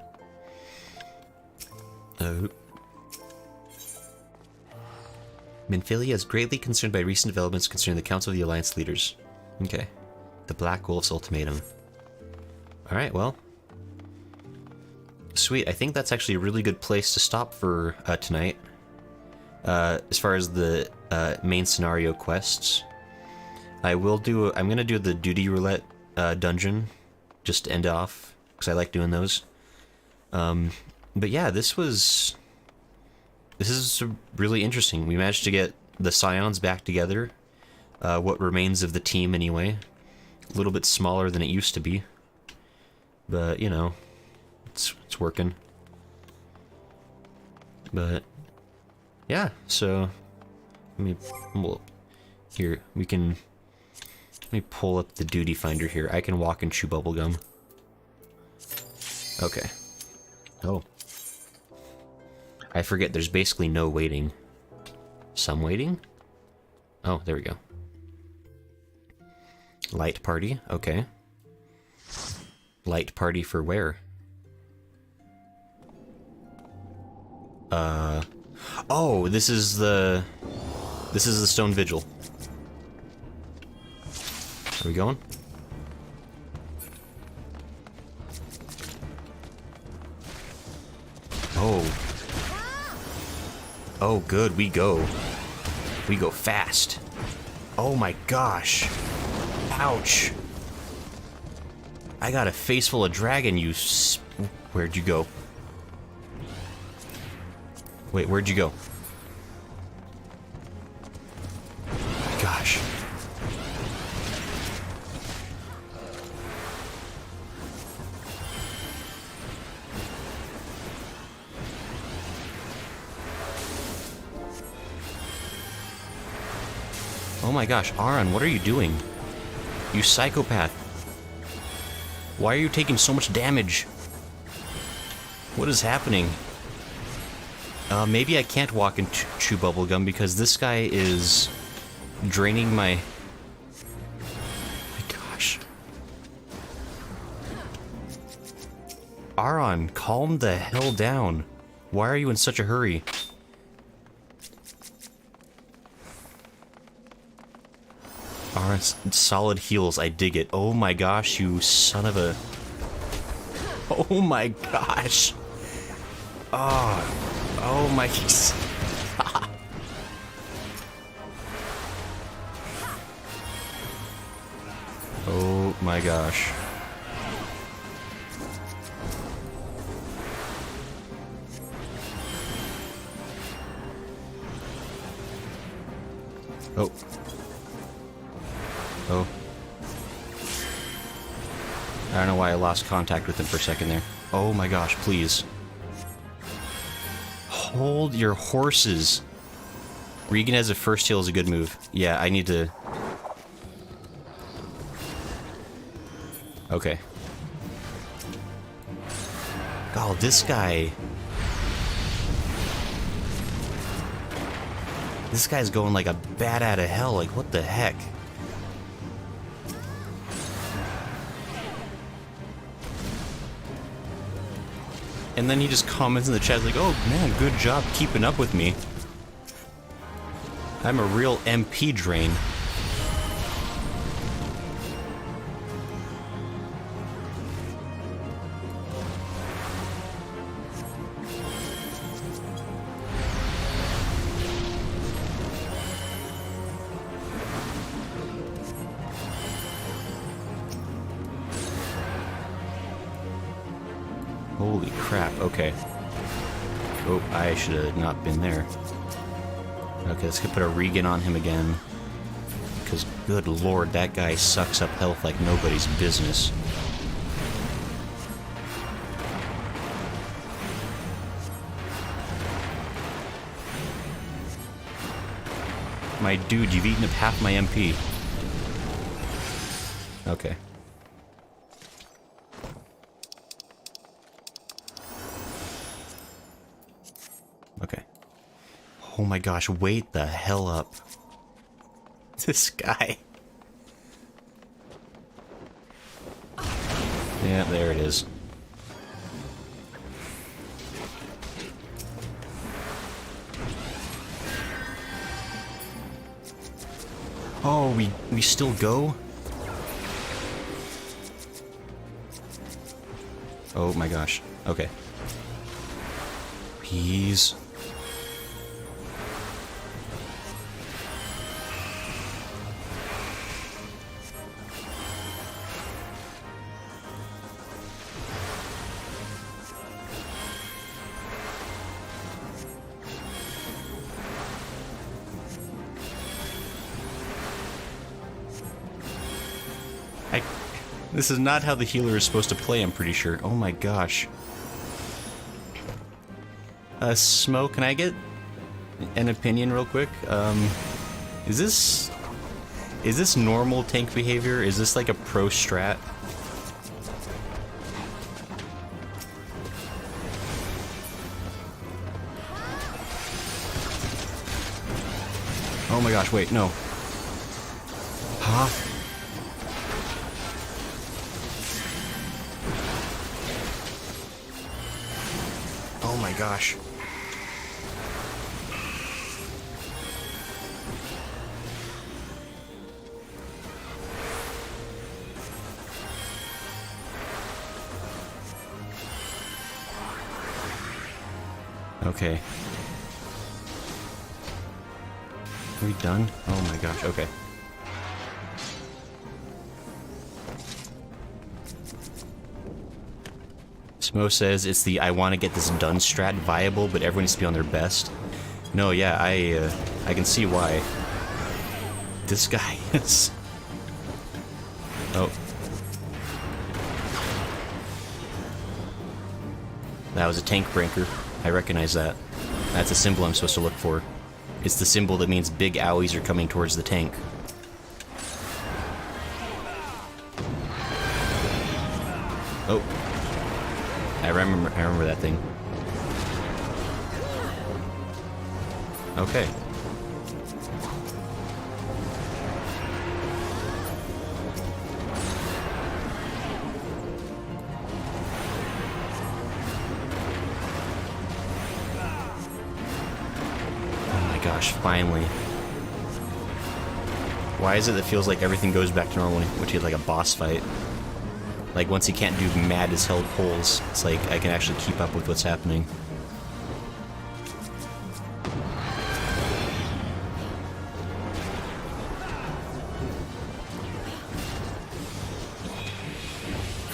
S2: Minfilia is greatly concerned by recent developments concerning the Council of the Alliance leaders.
S1: Okay.
S2: The Black Wolf's ultimatum.
S1: Alright, well. Sweet, I think that's actually a really good place to stop for tonight. As far as the main scenario quests. I'm gonna do the duty roulette dungeon, just to end off, because I like doing those. But yeah, this is really interesting. We managed to get the Scions back together. What remains of the team anyway. A little bit smaller than it used to be. But, you know, it's working. But yeah, so let me pull up the duty finder here. I can walk and chew bubblegum. Okay. Oh. I forget there's basically no waiting. Some waiting? Oh, there we go. Light party, okay. Light party for where? Oh, this is the Stone Vigil. Are we going? Oh. Oh, good, we go. We go fast. Oh my gosh. Ouch. I got a face full of dragon, Where'd you go? Wait, where'd you go? Gosh. Oh my gosh, Aron, what are you doing? You psychopath. Why are you taking so much damage? What is happening? Maybe I can't walk and chew bubblegum because this guy is draining my... My gosh. Aron, calm the hell down. Why are you in such a hurry? Aron, solid heals, I dig it. Oh my gosh, you son of a... Oh my gosh. Oh my... Oh my gosh. Oh. Oh. I don't know why I lost contact with him for a second there. Oh my gosh, please. Hold your horses. Regan as a first heal is a good move. Yeah, I need to... Okay. Oh, this guy... This guy's going like a bat out of hell, like what the heck? And then he just comments in the chat like, oh man, good job keeping up with me. I'm a real MP drain. Holy crap, okay. Oh, I should have not been there. Okay, let's put a Regan on him again. Because, good lord, that guy sucks up health like nobody's business. My dude, you've eaten up half my MP. Okay. Okay. Oh my gosh, wait the hell up. This guy. Yeah, there it is. Oh, we still go? Oh my gosh. Okay. Please. This is not how the healer is supposed to play, I'm pretty sure. Oh my gosh. Smoke, can I get an opinion real quick? Is this normal tank behavior? Is this like a pro strat? Oh my gosh, wait, no. Huh? Oh my gosh. Okay. Are we done? Oh my gosh, okay. Smo says it's the I want to get this done strat viable, but everyone needs to be on their best. No, yeah, I can see why. This guy is... Oh. That was a tank breaker. I recognize that. That's a symbol I'm supposed to look for. It's the symbol that means big owies are coming towards the tank. Oh. I remember that thing. Okay. Oh my gosh, finally. Why is it that feels like everything goes back to normal when you have like a boss fight? Like, once he can't do mad as hell pulls, it's like I can actually keep up with what's happening.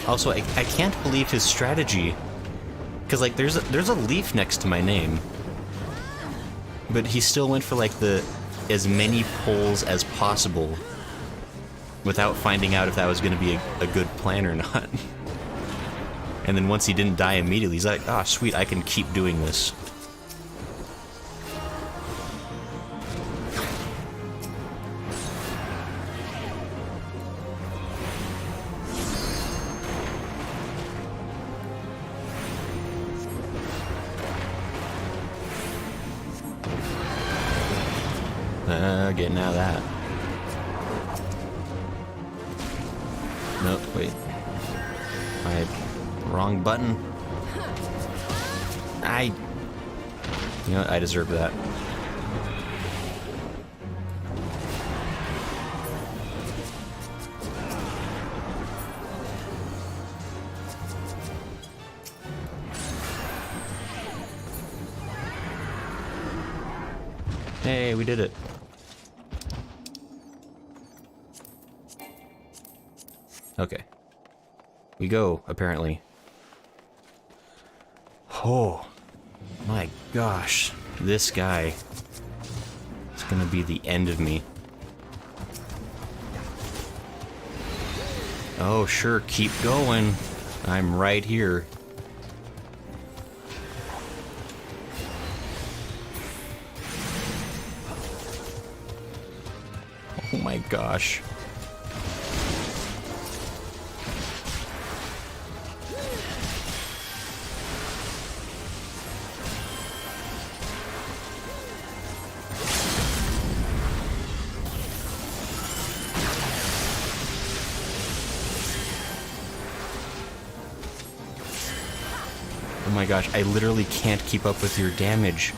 S1: Also, I can't believe his strategy. Because, like, there's a leaf next to my name. But he still went for, like, as many pulls as possible. Without finding out if that was going to be a good plan or not. And then once he didn't die immediately, he's like, ah, sweet, I can keep doing this. Getting out of that. Nope, wait. Wrong button. You know what? I deserve that. Hey, we did it. Okay. We go, apparently. Oh, my gosh. This guy is gonna be the end of me. Oh, sure, keep going. I'm right here. Oh my gosh. Oh my gosh, I literally can't keep up with your damage.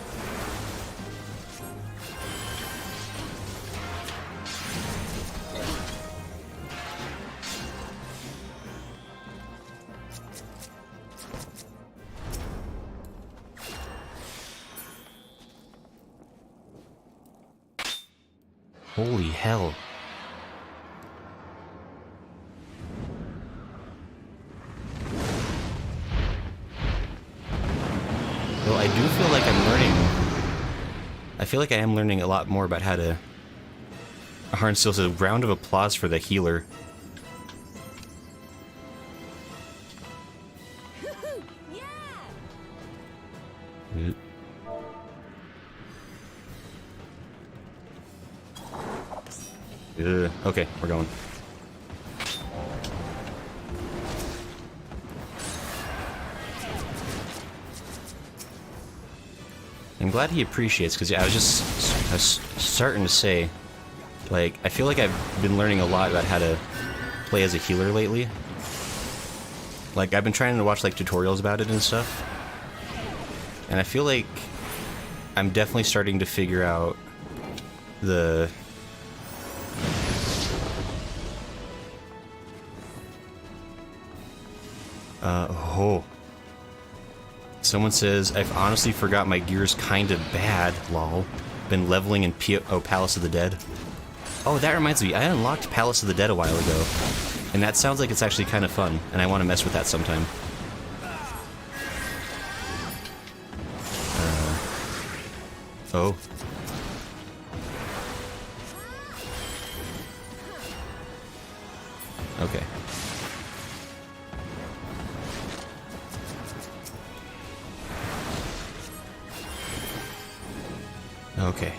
S1: Holy hell. Well, I do feel like I'm learning... I feel like I am learning a lot more about how to... Harn still says, round of applause for the healer. Okay, we're going. I'm glad he appreciates, because I was starting to say, like, I feel like I've been learning a lot about how to play as a healer lately. Like, I've been trying to watch, like, tutorials about it and stuff. And I feel like I'm definitely starting to figure out the... oh. Someone says, I've honestly forgot my gear's kinda bad, lol. Been leveling in Palace of the Dead. Oh, that reminds me, I unlocked Palace of the Dead a while ago. And that sounds like it's actually kind of fun, and I want to mess with that sometime. Oh. Okay. Okay.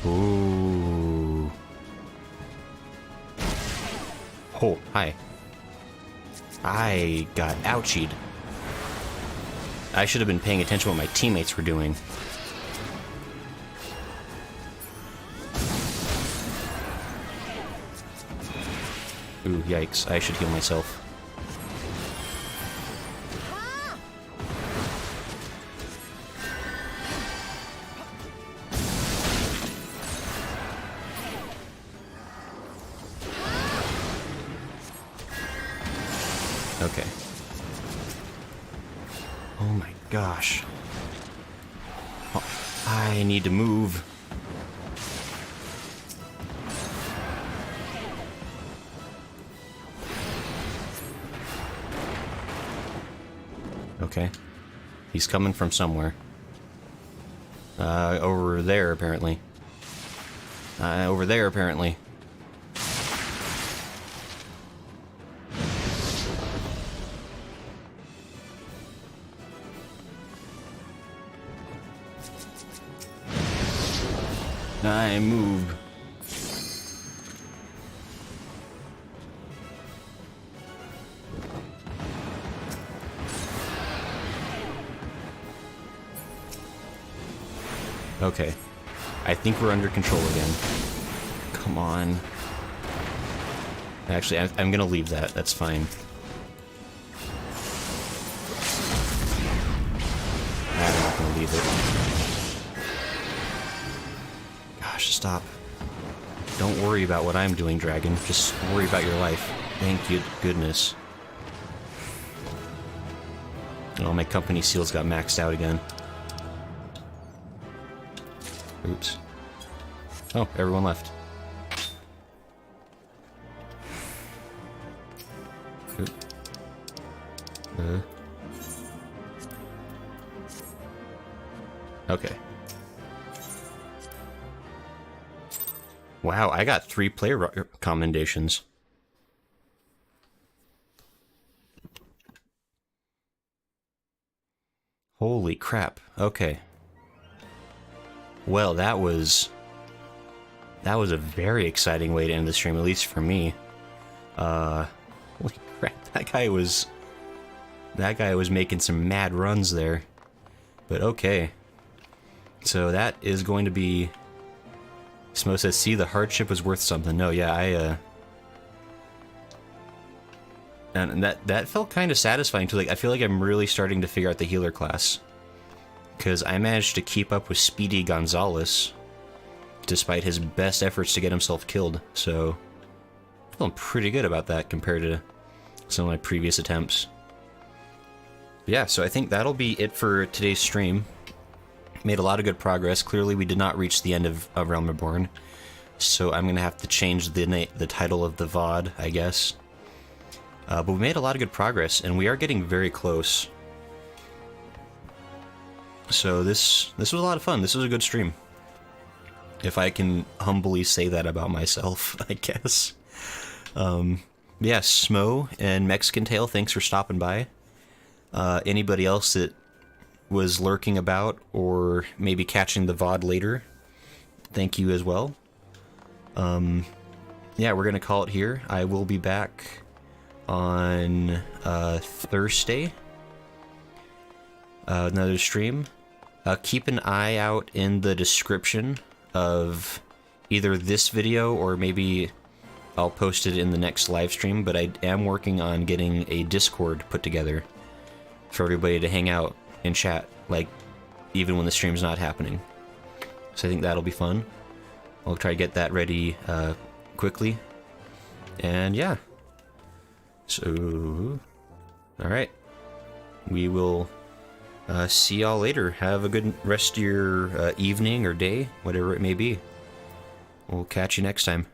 S1: Ooh. Oh, hi. I got ouchied. I should have been paying attention to what my teammates were doing. Ooh, yikes. I should heal myself. Okay. Oh my gosh. Oh, I need to move. Okay. He's coming from somewhere. Over there, apparently. Over there, apparently. I move. Okay. I think we're under control again. Come on. Actually, I'm gonna leave that. That's fine. gosh, stop. Don't worry about what I'm doing, Dragon. Just worry about your life. Thank you, goodness. Oh, my company seals got maxed out again. Oops. Oh, everyone left. Oop. Okay. Wow, I got 3 player commendations. Holy crap. Okay. Well, that was a very exciting way to end the stream, at least for me. Holy crap, that guy was making some mad runs there. But okay. So that is going to be... Smo says, see, the hardship was worth something. No, yeah, and that felt kind of satisfying too. Like, I feel like I'm really starting to figure out the healer class. Because I managed to keep up with Speedy Gonzalez, despite his best efforts to get himself killed. So, I'm feeling pretty good about that compared to some of my previous attempts. Yeah, so I think that'll be it for today's stream. Made a lot of good progress. Clearly, we did not reach the end of Realm Reborn, so I'm gonna have to change the title of the VOD, I guess. But we made a lot of good progress, and we are getting very close. So this was a lot of fun. This was a good stream, if I can humbly say that about myself, I guess. Yeah, Smo and Mexican Tail, thanks for stopping by. Anybody else that was lurking about or maybe catching the VOD later, thank you as well. Yeah, we're gonna call it here. I will be back on Thursday. Another stream. Keep an eye out in the description of either this video or maybe I'll post it in the next live stream, but I am working on getting a Discord put together for everybody to hang out and chat, like, even when the stream's not happening. So I think that'll be fun. I'll try to get that ready quickly. And yeah. So, alright. We will see y'all later. Have a good rest of your evening or day, whatever it may be. We'll catch you next time.